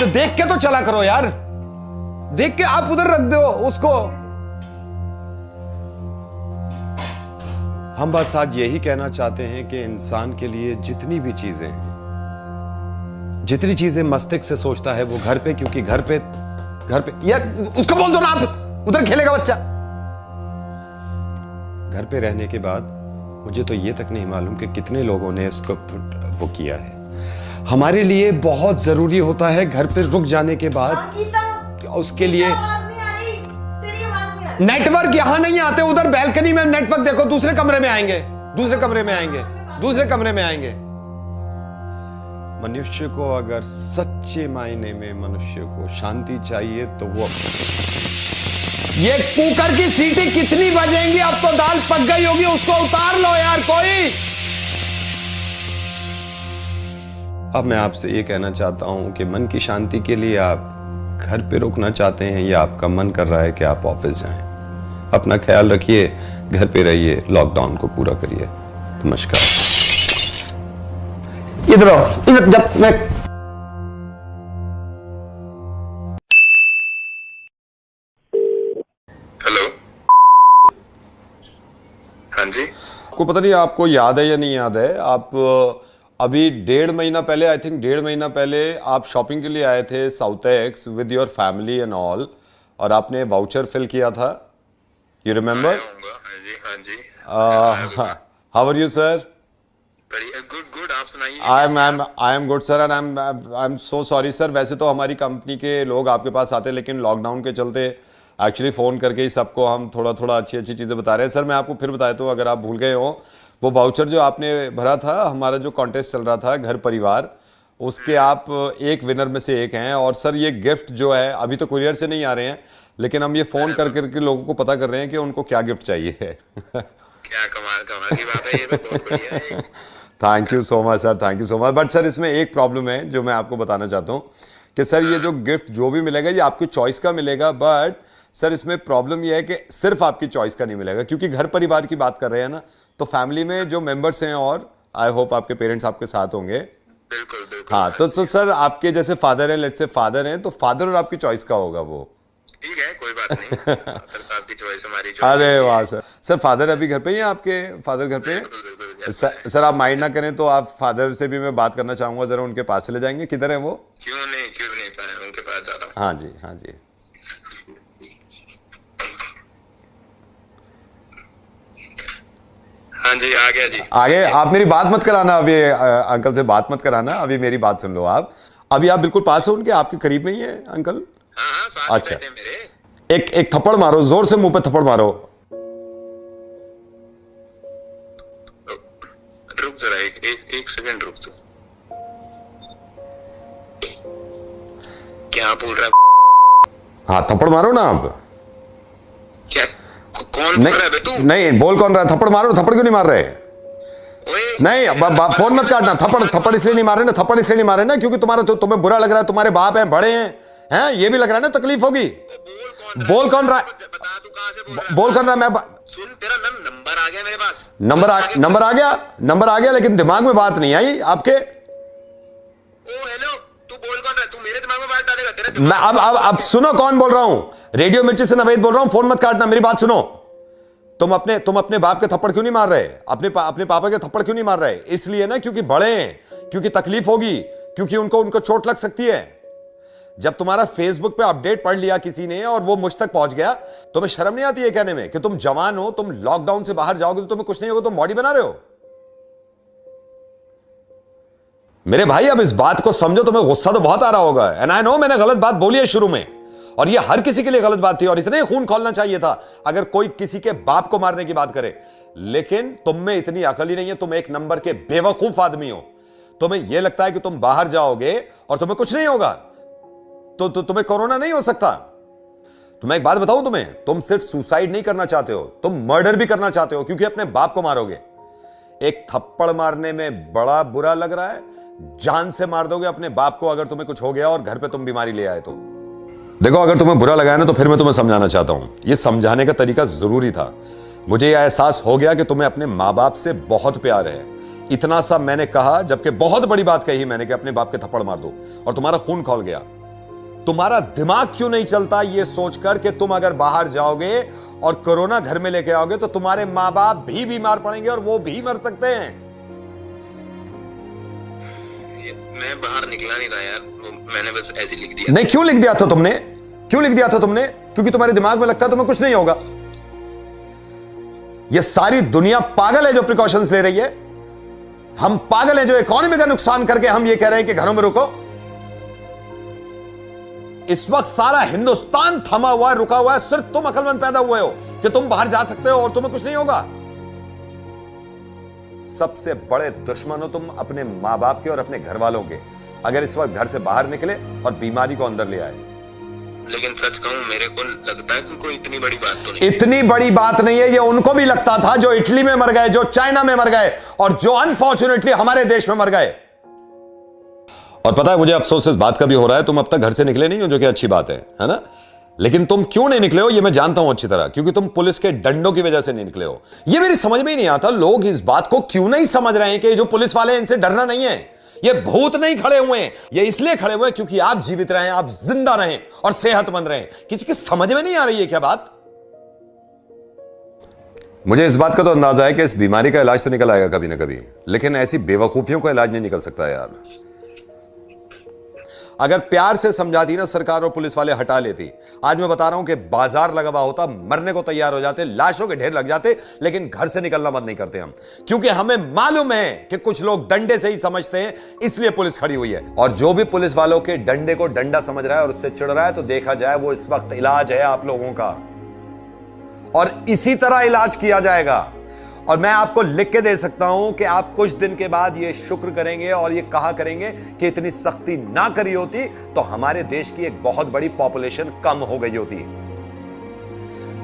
देख के तो चला करो यार, देख के आप उधर रख दो उसको। हम बस आज यही कहना चाहते हैं कि इंसान के लिए जितनी भी चीजें हैं, जितनी चीजें मस्तिष्क से सोचता है वो घर पे, क्योंकि घर पे यार उसको बोल दो ना, आप उधर खेलेगा बच्चा। घर पे रहने के बाद मुझे तो ये तक नहीं मालूम कि कितने लोगों ने इसको वो किया है। हमारे लिए बहुत जरूरी होता है घर पे रुक जाने के बाद उसके लिए नेटवर्क यहां नहीं आते, उधर बैल्कनी में नेटवर्क देखो, दूसरे कमरे में आएंगे, दूसरे कमरे में आएंगे, दूसरे कमरे में आएंगे। मनुष्य को अगर सच्चे मायने में मनुष्य को शांति चाहिए तो वो ये कुकर की सीटी कितनी बजेंगी, अब तो दाल पक गई होगी, उसको उतार लो यार कोई। अब मैं आपसे ये कहना चाहता हूं कि मन की शांति के लिए आप घर पे रुकना चाहते हैं या आपका मन कर रहा है कि आप ऑफिस जाएं। अपना ख्याल रखिए, घर पे रहिए, लॉकडाउन को पूरा करिए। नमस्कार। इधर आओ, इधर जब मैं हेलो। हाँ जी। आपको पता नहीं, आपको याद है या नहीं याद है, आप अभी 1.5 महीना पहले, आई थिंक 1.5 महीना पहले आप शॉपिंग के लिए आए थे Southex with your family and all, और आपने वाउचर फिल किया था, यू रिमेम्बर? हाँ जी। How are you sir? Good, आप सुनाइए। I am good sir, and I am so sorry sir. वैसे तो हमारी कंपनी के लोग आपके पास आते, लेकिन लॉकडाउन के चलते एक्चुअली फ़ोन करके ही सबको हम थोड़ा थोड़ा अच्छी चीज़ें बता रहे हैं। सर मैं आपको फिर बता देता हूँ, अगर आप भूल गए हो, वो वाउचर जो आपने भरा था, हमारा जो कॉन्टेस्ट चल रहा था घर परिवार, उसके आप एक विनर में से एक हैं। और सर ये गिफ्ट जो है अभी तो कुरियर से नहीं आ रहे हैं, लेकिन हम ये फ़ोन कर करके लोगों को पता कर रहे हैं कि उनको क्या गिफ्ट चाहिए है। क्या कमाल की बात है, ये तो बहुत बढ़िया है। Thank you so much sir, thank you so much. But sir इसमें एक प्रॉब्लम है जो मैं आपको बताना चाहता हूँ कि सर ये जो गिफ्ट जो भी मिलेगा ये आपकी चॉइस का मिलेगा, बट सर इसमें प्रॉब्लम ये है कि सिर्फ आपकी चॉइस का नहीं मिलेगा, क्योंकि घर परिवार की बात कर रहे हैं ना, तो फैमिली में जो मेंबर्स हैं, और आई होप आपके पेरेंट्स आपके साथ होंगे। बिल्कुल। हाँ, तो सर आपके जैसे फादर हैं, लेट्स से फादर हैं, तो फादर और आपकी चॉइस का होगा वो। ठीक है, कोई बात नहीं। फादर साहब की चॉइस, हमारी चॉइस। अरे वाह सर। सर फादर अभी घर पे ही हैं आपके? फादर घर पे? बिल्कुल। सर आप माइंड ना करें तो आप फादर से भी मैं बात करना चाहूंगा, जरा उनके पास चले जाएंगे। किधर है वो? क्यों नहीं, उनके पास जाता हूं। हाँ जी, हाँ जी। हाँ जी, आ गया जी। आगे आप मेरी बात मत कराना, अभी अंकल से बात मत कराना, अभी मेरी बात सुन लो आप। अभी आप बिल्कुल पास हो उनके, आपके करीब में ही है अंकल? हाँ, साथ अच्छा, बैठे मेरे। एक थप्पड़ मारो, जोर से मुंह पे थप्पड़ मारो। रुक जरा, एक सेकंड रुक। क्या बोल रहा है? हाँ, थप्पड़ मारो ना आप। क्या? कौन बोल रहा है तू? नहीं, बोल कौन रहा है? थप्पड़ मारो। थप्पड़ क्यों नहीं मार रहे? नहीं, फोन मत काटना। थप्पड़ इसलिए नहीं मार रहे ना, थप्पड़ इसलिए नहीं मार रहे ना क्योंकि तुम्हें बुरा लग रहा है, तुम्हारे बाप हैं, बड़े हैं, ये भी लग रहा है ना, तकलीफ होगी। बोल कौन रहा है? बोल कौन रहा है? मैं सुन, तेरा नंबर आ गया मेरे पास। नंबर आ गया, लेकिन दिमाग में बात नहीं आई आपके। ओ हेलो, तू बोल कौन रहा है? तू मेरे दिमाग में बात डालेगा, तेरे दिमाग। मैं अब सुनो कौन बोल रहा हूं। रेडियो मिर्ची से नवेद बोल रहा हूं, फोन मत काटना, मेरी बात सुनो। तुम अपने बाप के थप्पड़ क्यों नहीं मार रहे? अपने पापा के थप्पड़ क्यों नहीं मार रहे? इसलिए ना क्योंकि बड़े हैं, क्योंकि तकलीफ होगी, क्योंकि उनको चोट लग सकती है। जब तुम्हारा फेसबुक पे अपडेट पढ़ लिया किसी ने और वो मुझ तक पहुंच गया, तुम्हें शर्म नहीं आती है कहने में कि तुम जवान हो, तुम लॉकडाउन से बाहर जाओगे तो तुम्हें कुछ नहीं होगा, तुम बॉडी बना रहे हो। मेरे भाई अब इस बात को समझो, तुम्हें गुस्सा तो बहुत आ रहा होगा, एंड आई नो मैंने गलत बात बोली है शुरू में, और ये हर किसी के लिए गलत बात थी, और इतने खून खोलना चाहिए था अगर कोई किसी के बाप को मारने की बात करे, लेकिन तुम में इतनी अकल ही नहीं है। तुम एक नंबर के बेवकूफ आदमी हो। तुम्हें यह लगता है कि तुम बाहर जाओगे और तुम्हें कुछ नहीं होगा, तो तुम्हें कोरोना नहीं हो सकता। तो मैं एक बात बताऊं तुम्हें, तुम सिर्फ सुसाइड नहीं करना चाहते हो, तुम मर्डर भी करना चाहते हो, क्योंकि अपने बाप को मारोगे। एक थप्पड़ मारने में बड़ा बुरा लग रहा है, जान से मार दोगे अपने बाप को अगर तुम्हें कुछ हो गया और घर पे तुम बीमारी ले आए तो। देखो, अगर तुम्हें बुरा लगा है ना, तो फिर मैं तुम्हें समझाना चाहता हूं। यह समझाने का तरीका जरूरी था। मुझे यह एहसास हो गया कि तुम्हें अपने माँ बाप से बहुत प्यार है। इतना सा मैंने कहा, जबकि बहुत बड़ी बात कही मैंने कि अपने बाप के थप्पड़ मार दो, और तुम्हारा खून खौल गया। तुम्हारा दिमाग क्यों नहीं चलता यह सोचकर कि तुम अगर बाहर जाओगे और कोरोना घर में लेके आओगे तो तुम्हारे माँ बाप भी बीमार पड़ेंगे और वो भी मर सकते हैं। मैं बाहर निकला नहीं था यार, मैंने बस ऐसे लिख दिया। नहीं, क्यों लिख दिया था तुमने? क्यों लिख दिया था तुमने? क्योंकि तुम्हारे दिमाग में लगता है तुम्हें कुछ नहीं होगा। यह सारी दुनिया पागल है जो प्रिकॉशंस ले रही है। हम पागल हैं जो इकोनॉमी का नुकसान करके हम ये कह रहे हैं कि घरों में रुको। इस वक्त सारा हिंदुस्तान थमा हुआ है, रुका हुआ है। सिर्फ तुम अकलमंद पैदा हुए हो कि तुम बाहर जा सकते हो और तुम्हें कुछ नहीं होगा। सबसे बड़े दुश्मन हो तुम अपने मां बाप के और अपने घर वालों के, अगर इस वक्त घर से बाहर निकले और बीमारी को अंदर ले आए। लेकिन सच कहूं, मेरे को लगता है कि कोई इतनी बड़ी बात तो नहीं। इतनी बड़ी बात नहीं है, ये उनको भी लगता था जो इटली में मर गए, जो चाइना में मर गए, और जो अनफॉर्चुनेटली हमारे देश में मर गए। और पता है, मुझे अफसोस इस बात का भी हो रहा है, तुम अब तक घर से निकले नहीं हो, जो कि अच्छी बात है ना। लेकिन तुम क्यों नहीं निकले हो ये मैं जानता हूं अच्छी तरह, क्योंकि तुम पुलिस के डंडों की वजह से नहीं निकले हो। ये मेरी समझ में ही नहीं आता, लोग इस बात को क्यों नहीं समझ रहे हैं कि जो पुलिस वाले हैं इनसे डरना नहीं है। ये भूत नहीं खड़े हुए हैं, ये इसलिए खड़े हुए हैं क्योंकि आप जीवित रहें, आप जिंदा रहें और सेहतमंद रहें। किसी की समझ में नहीं आ रही है क्या बात? मुझे इस बात का तो अंदाजा है कि इस बीमारी का इलाज तो निकल आएगा कभी ना कभी, लेकिन ऐसी बेवकूफियों का इलाज नहीं निकल सकता यार। अगर प्यार से समझाती ना सरकार और पुलिस वाले, हटा लेती, आज मैं बता रहा हूं कि बाजार लगा हुआ होता, मरने को तैयार हो जाते, लाशों के ढेर लग जाते, लेकिन घर से निकलना बंद नहीं करते हम, क्योंकि हमें मालूम है कि कुछ लोग डंडे से ही समझते हैं, इसलिए पुलिस खड़ी हुई है। और जो भी पुलिस वालों के डंडे को डंडा समझ रहा है और उससे चिढ़ रहा है, तो देखा जाए वो इस वक्त इलाज है आप लोगों का, और इसी तरह इलाज किया जाएगा। और मैं आपको लिख के दे सकता हूं कि आप कुछ दिन के बाद ये शुक्र करेंगे और ये कहा करेंगे कि इतनी सख्ती ना करी होती तो हमारे देश की एक बहुत बड़ी पॉपुलेशन कम हो गई होती।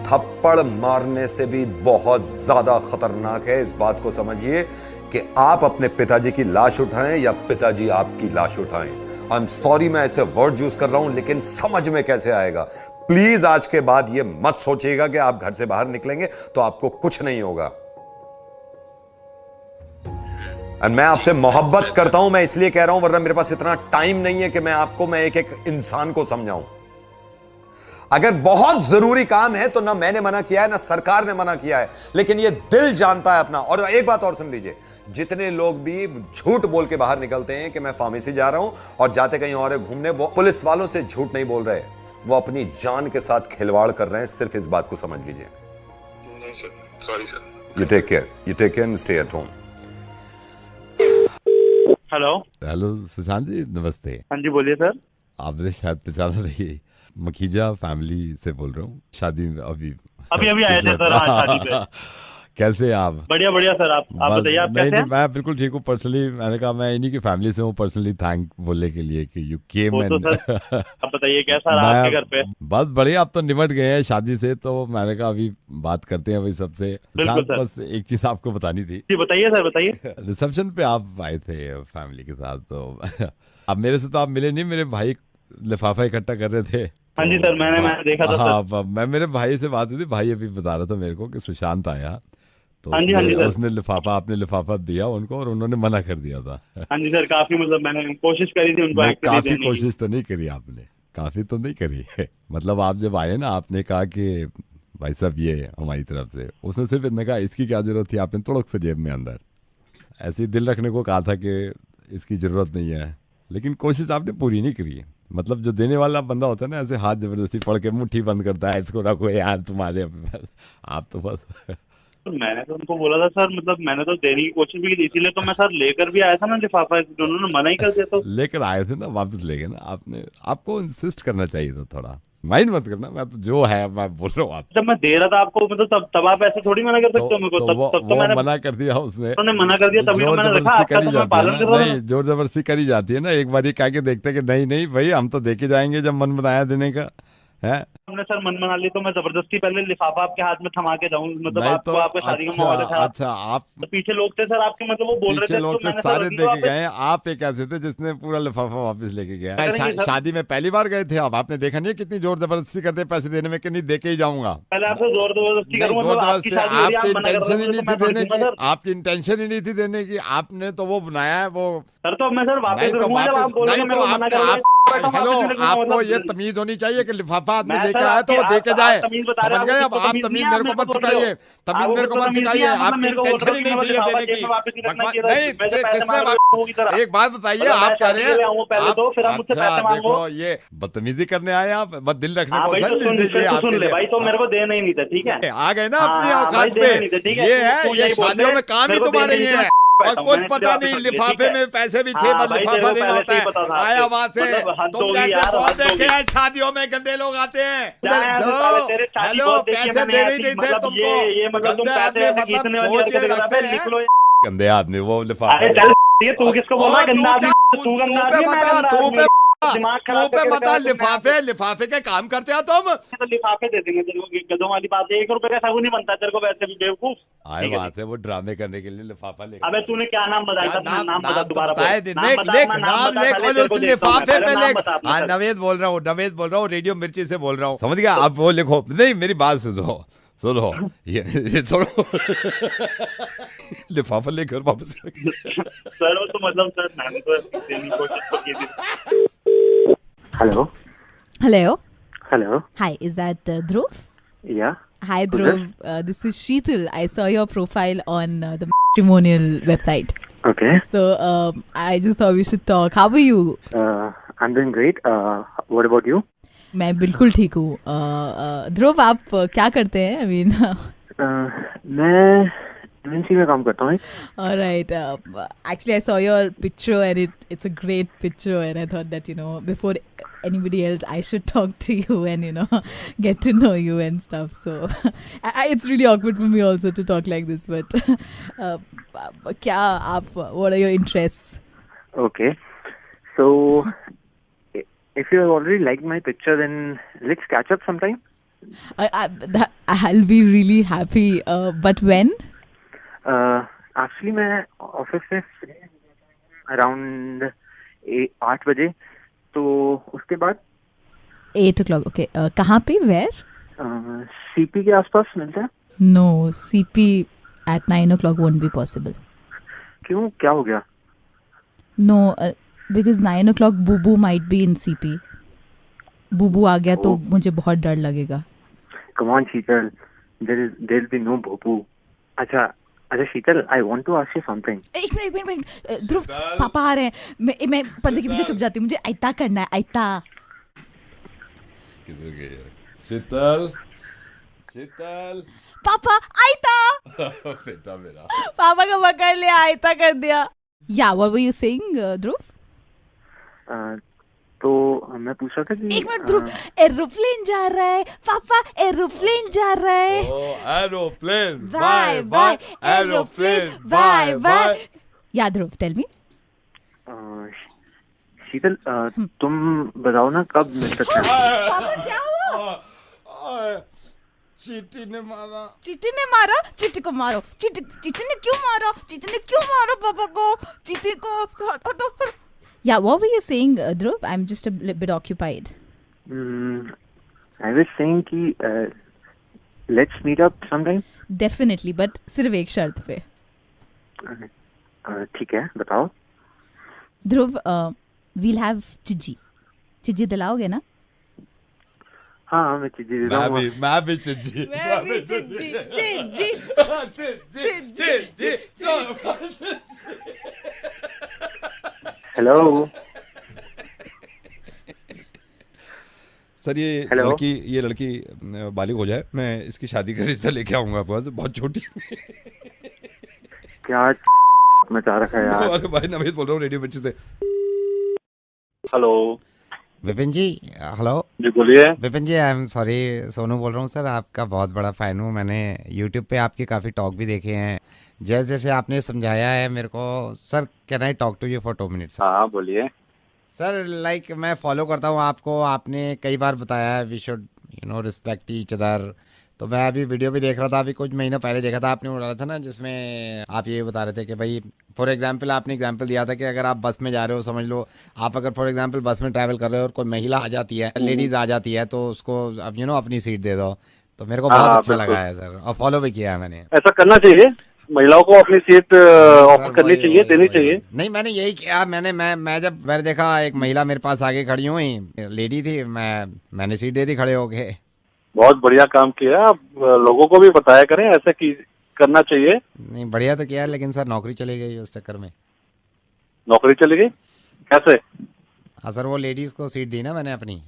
थप्पड़ मारने से भी बहुत ज्यादा खतरनाक है, इस बात को समझिए, कि आप अपने पिताजी की लाश उठाएं या पिताजी आपकी लाश उठाएं। आई एम सॉरी मैं ऐसे वर्ड यूज कर रहा हूं, लेकिन समझ में कैसे आएगा। प्लीज आज के बाद ये मत सोचिएगा कि आप घर से बाहर निकलेंगे तो आपको कुछ नहीं होगा। और मैं आपसे मोहब्बत करता हूं, मैं इसलिए कह रहा हूं, वरना मेरे पास इतना टाइम नहीं है कि मैं एक एक इंसान को समझाऊं। अगर बहुत जरूरी काम है तो ना मैंने मना किया है ना सरकार ने मना किया है, लेकिन ये दिल जानता है अपना। और एक बात और सुन लीजिए, जितने लोग भी झूठ बोल के बाहर निकलते हैं कि मैं फार्मेसी जा रहा हूं और जाते कहीं और घूमने, वो पुलिस वालों से झूठ नहीं बोल रहे, वो अपनी जान के साथ खिलवाड़ कर रहे हैं। सिर्फ इस बात को समझ लीजिए। नहीं sir, sorry sir. You take care and stay at home. Hello Sushant ji, नमस्ते। हाँ जी बोलिए सर। आपने शायद पहचाना नहीं, मखीजा फैमिली से बोल रहा हूँ। शादी में अभी आए थे सर। हाँ, शादी पे। कैसे हैं आप? बढ़िया सर। आप बताइए, आप कैसे हैं? मैं बिल्कुल ठीक हूँ। पर्सनली मैंने कहा मैं इन्हीं की फैमिली से हूँ, पर्सनली थैंक बोलने के लिए कि यू केम एंड आप बताइए कैसा रहा आपके घर पे? बस बढ़िया, आप तो निमट गए हैं शादी से, तो मैंने कहा अभी बात करते हैं भाई सबसे। बस एक चीज आपको बतानी थी। जी बताइए सर, बताइए। रिसेप्शन पे आप आए थे फैमिली के साथ, तो अब मेरे से तो आप मिले नहीं, मेरे भाई लिफाफा इकट्ठा कर रहे थे। हाँ जी सर, मैंने देखा था। हाँ, मैं मेरे भाई से बात हुई थी, भाई अभी बता रहा था मेरे को कि सुशांत आया, तो उसने लिफाफा, आपने लिफाफा दिया उनको और उन्होंने मना कर दिया था। हाँ जी सर, काफी मतलब मैंने कोशिश करी थी उनको। काफी कोशिश तो नहीं करी आपने, काफी तो नहीं करी मतलब आप जब आए ना, आपने कहा कि भाई साहब ये हमारी तरफ से, उसने सिर्फ इतना कहा इसकी क्या जरूरत थी, आपने तुड़क से जेब में अंदर ऐसे दिल रखने को कहा था कि इसकी जरूरत नहीं है, लेकिन कोशिश आपने पूरी नहीं करी। मतलब जो देने वाला बंदा होता है ना, ऐसे हाथ जबरदस्ती पड़ के मुट्ठी बंद करता है, इसको रखो यार तुम्हारे, आप तो बस मैंने तो उनको बोला था सर, मतलब मैंने तो देने की कोशिश भी की, इसीलिए तो मैं सर लेकर भी आया था ना लिफाफा, उन्होंने मना ही कर दिया। तो लेकर आए थे ना, वापस ले गए ना आपने, आपको इंसिस्ट करना चाहिए था थोड़ा। माइंड मत करना, मैं तो जो है मैं बोल रहा हूँ आप। जब मैं दे रहा था आपको मतलब तब आप ऐसे थोड़ी मना कर सकते हो मेरे को, तब तो मैंने मना कर दिया उसने, मना कर दिया, तभी तो मैंने रखा, आपका तो मैं पालन कर रहा हूं। नहीं, जोर जबरदस्ती करी जाती है ना, एक बार ये कह के देखते कि नहीं नहीं भाई हम तो देके जाएंगे जब मन बनाया देने का है। हमने सर मन बना ली तो मैं जबरदस्ती पहले लिफाफा आपके हाथ में थमा के जाऊं, मतलब आपको तो, आपके शादी का माहौल था। अच्छा आप तो पीछे लोग थे सर आपके, मतलब वो बोल रहे थे, लोग तो मैंने सारे देके गए, आप एक ऐसे थे जिसने पूरा लिफाफा वापस लेके गया। शादी में पहली बार गए थे आप, आपने देखा नहीं कितनी जोर जबरदस्ती करते पैसे देने में कि नहीं देके ही जाऊंगा। पहले आपसे जोर जबरदस्ती करूंगा, आपकी इंटेंशन ही नहीं थी देने की, आपकी इंटेंशन ही नहीं थी देने की, आपने तो वो बनाया है वो। सर तो मैं सर वापस हेलो, आपको ये तमीज होनी चाहिए कि लिफाफा आपने लेके आया तो वो देके जाए, समझ गए? अब आप तमीज मेरे को मत सिखाइए, तमीज मेरे को मत सिखाइए, आपकी इंटेंशन ही नहीं थी ये देने की। नहीं, किसने एक बात बताइए, आप कह रहे हैं अच्छा देखो ये बदतमीजी करने आए आप, बस दिल रखने को सुन ले भाई, तो मेरे को देना ही नहीं था, ठीक है? आ गए ना अपनी औकात पे, ये है, ये शादियों में काम ही तुम्हारे ही है और कुछ पता नहीं, लिफाफे में पैसे भी थे, लिफाफा देना होता है, आया वहां से। तुम जैसे बहुत देखे हैं शादियों में गंदे लोग आते हैं, हेलो पैसे दे नहीं थे तुमको, गंदे आदमी वो लिफाफे। तू किसको बोला गंदा आदमी? तू गंदा आदमी, लिफाफे लिफाफे के काम करते हो तुम, तो लिफाफे दे देंगे तेरे को, गधों वाली बात है। 1 रुपए का साबुन नहीं बनता तेरे को वैसे भी, बेवकूफ। आए वहां से वो ड्रामे करने के लिए लिफाफा ले। अबे तूने क्या नाम बताया था? नाम बता दोबारा, नाम लिख लिफाफे पे लिख। हाँ नवेद बोल रहा हूँ, रेडियो मिर्ची से बोल रहा हूँ, समझ गया? आप वो लिखो, नहीं मेरी बात सुनो ये सुनो लिफाफा लेकर वापस सर तो मतलब सर मैंने तो देने की कोशिश की थी। Hello. Hi, is that Dhruv? Yeah. Hi Dhruv, this is Sheetal. I saw your profile on the matrimonial website. Okay. So I just thought we should talk. How are you? I'm doing great. What about you? मैं बिल्कुल ठीक हूँ। ध्रुव आप क्या करते हैं? I mean, मैं MNC में काम करता हूँ। Alright. Actually, I saw your picture and it's a great picture, and I thought that before anybody else, I should talk to you and get to know you and stuff. So it's really awkward for me also to talk like this. But what are your interests? Okay. So if you have already liked my picture, then let's catch up sometime. I'll be really happy. But when? Actually, मैं office से around 8 बजे, तो उसके बाद 8 o'clock. Okay. कहाँ पे? Where? CP के आसपास मिलता है? No, CP at 9 o'clock won't be possible. क्यों? क्या हो गया? No, because 9 o'clock Bubu might be in CP. Bubu आ गया तो मुझे बहुत डर लगेगा. Come on, Sheetal. There'll be no Bubu. अच्छा शीतल, I want to ask you something. एक मिनट ध्रुव, पापा आ रहे हैं. मैं पर्दे के पीछे छुप जाती हूँ, मुझे आयता करना है. आयता. किधर गए? शीतल पापा आयता. बेटा मेरा, पापा को पकड़ लिया, आयता कर दिया. Yeah, what were you saying, Dhruv? तो मैं पूछ रहा था कि एक मिनट ध्रुव, एरोप्लेन जा रहा है पापा, एरोप्लेन जा रहा है. Aeroplane bye bye, aeroplane bye bye. Yeah Dhruv, tell me. शीतल, तुम बताओ ना कब मिल सकते हैं? पापा क्या हुआ? चीटी ने मारा. चीटी को मारो. चीटी ने क्यों मारा पापा को? चीटी को. Yeah, what were you saying, Dhruv? I'm just a bit occupied. I was saying कि let's meet up sometime. Definitely, but सिर्फ एक शर्त पे. ठीक है, बताओ. Dhruv, we'll have चिज्जी दिलाओगे ना? हाँ, मैं चिज्जी दिलाऊंगा. मैं भी चिज्जी. हेलो सर, ये लड़की बालिग हो जाए, मैं इसकी शादी का रिश्ता लेके आऊंगा आपके पास. बहुत छोटी. क्या मचा रखा है यार. अरे भाई नवेद बोल रहा हूँ, रेडियो मिर्ची से. हेलो. विपिन जी हेलो जी बोलिए। विपिन जी आई एम सॉरी, सोनू बोल रहा हूँ सर, आपका बहुत बड़ा फ़ैन हूँ। मैंने यूट्यूब पे आपके काफ़ी टॉक भी देखे हैं, जैसे जैसे आपने समझाया है मेरे को। Sir can I talk to you for 2 minutes? हाँ बोलिए। सर लाइक मैं फॉलो करता हूँ आपको, आपने कई बार बताया है we should respect each other. तो मैं अभी वीडियो भी देख रहा था, अभी कुछ महीना पहले देखा था, आपने बोला था ना जिसमें आप ये बता रहे थे कि भाई फॉर एग्जांपल आपने एग्जांपल दिया था कि अगर आप बस में जा रहे हो, समझ लो आप अगर फॉर एग्जांपल बस में ट्रैवल कर रहे हो और कोई महिला आ जाती है, लेडीज आ जाती है, तो उसको अब अपनी सीट दे दो। तो मेरे को बहुत अच्छा लगा है सर, और फॉलो भी किया है मैंने। ऐसा करना चाहिए, महिलाओं को अपनी सीट ऑफर करनी चाहिए, देनी चाहिए। नहीं मैंने यही किया, मैं जब मैंने देखा एक महिला मेरे पास आगे खड़ी हुई, लेडी थी, मैंने सीट दे दी खड़े होके। बहुत बढ़िया काम किया, आप लोगों को भी बताया करें ऐसा की करना चाहिए। नहीं बढ़िया तो किया, लेकिन सर नौकरी चली गई उस चक्कर में। नौकरी चली गई कैसे? हाँ सर, वो लेडीज को सीट दी ना मैंने अपनी।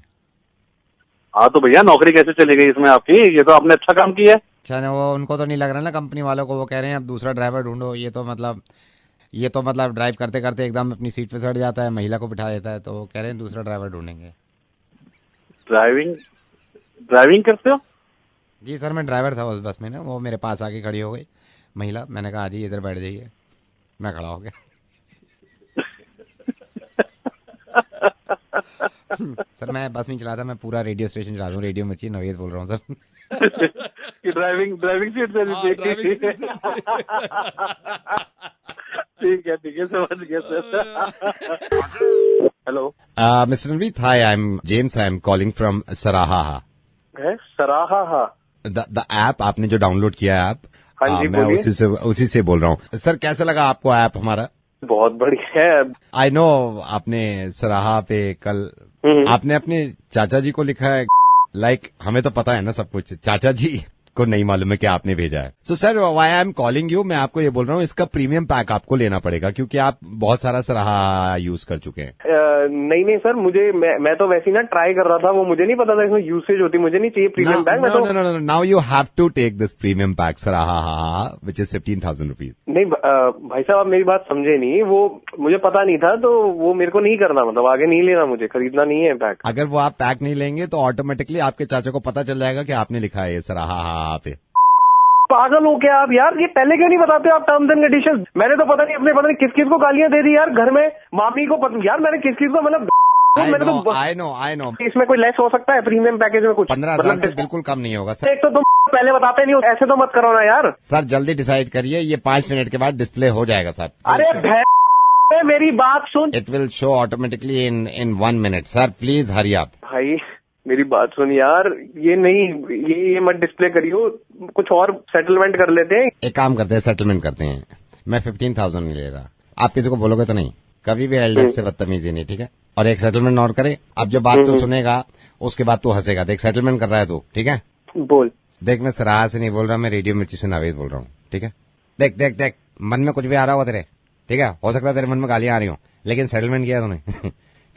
हाँ तो भैया नौकरी कैसे चली गई इसमें आपकी? ये तो आपने अच्छा काम किया है। अच्छा वो उनको तो नहीं लग रहा ना कंपनी वालों को, वो कह रहे हैं अब दूसरा ड्राइवर ढूंढो। ये तो मतलब ड्राइव करते करते एकदम अपनी सीट पे सट जाता है, महिला को बिठा देता है, तो वो कह रहे हैं दूसरा ड्राइवर ढूंढेंगे। ड्राइविंग करते हो? जी सर मैं ड्राइवर था उस बस में ना, वो मेरे पास आके खड़ी हो गई महिला, मैंने कहा जी इधर बैठ जाइए, मैं खड़ा हो गया। सर मैं बस में चलाता, मैं पूरा रेडियो स्टेशन चलाता हूँ, रेडियो मिर्ची नवेद बोल रहा हूँ सर। ड्राइविंग सीट से ठीक है समझ गया sir. Hello mister Ranveer, hi I M James, I am calling from सराहा। सराहा द ऐप आपने जो डाउनलोड किया है ऐप, हाँ जी, मैं उसी से बोल रहा हूँ। सर कैसा लगा आपको ऐप हमारा? बहुत बढ़िया है। आई नो आपने सराहा पे कल आपने अपने चाचा जी को लिखा है, लाइक हमें तो पता है ना सब कुछ, चाचा जी को नहीं मालूम है कि आपने भेजा है। So sir why I am calling you, मैं आपको ये बोल रहा हूँ इसका प्रीमियम पैक आपको लेना पड़ेगा, क्योंकि आप बहुत सारा सराहा यूज कर चुके हैं। नहीं सर, मैं तो वैसे ही ना ट्राई कर रहा था, वो मुझे नहीं पता था इसमें यूसेज होती, मुझे नहीं चाहिए premium pack. No, now you have to take this premium pack Sarahah which is 15,000 rupees. नहीं भाई साहब, आप मेरी बात समझे नहीं, वो मुझे पता नहीं था, तो वो मेरे को नहीं करना, मतलब आगे नहीं लेना, मुझे खरीदना नहीं है पैक। अगर वो आप पैक नहीं लेंगे तो ऑटोमेटिकली आपके चाचा को पता चल जाएगा कि आपने लिखा है सराहा पे। पागल हो क्या आप यार? ये पहले क्यों नहीं बताते आप टर्म्स एंड कंडीशंस? मैंने तो पता नहीं किस किस को गालियां दे दी यार घर में, मामी को यार मैंने किस किस को मतलब आई नो इसमें कोई लेस हो सकता है प्रीमियम पैकेज में? कुछ 15,000 से बिल्कुल कम नहीं होगा सर। एक तो तुम पहले बताते नहीं हो, ऐसे तो मत करो ना यार। सर जल्दी डिसाइड करिए, ये 5 मिनट के बाद डिस्प्ले हो जाएगा सर। अरे मेरी बात सुन, it will show automatically in 1 minute. Sir please hurry up. भाई मेरी बात सुन यार, ये नहीं, ये मत डिस्प्ले करियो, कुछ और सेटलमेंट कर लेते हैं। एक काम करते हैं, सेटलमेंट करते हैं। मैं 15,000 नहीं ले रहा, आप किसी को बोलोगे तो नहीं, कभी भी एल्डर से बदतमीजी नहीं, ठीक है? और एक सेटलमेंट और करे, अब जो बात तू सुनेगा उसके बाद तू हंसेगा। देख सेटलमेंट कर रहा है तू, ठीक है? बोल। देख मैं सराहा से नहीं बोल रहा, मैं रेडियो मिर्ची से नावेद बोल रहा हूँ, ठीक है? देख मन में कुछ भी आ रहा होगा तेरे, ठीक है? हो सकता है तेरे मन में गालियां आ रही हो, लेकिन सेटलमेंट किया तूने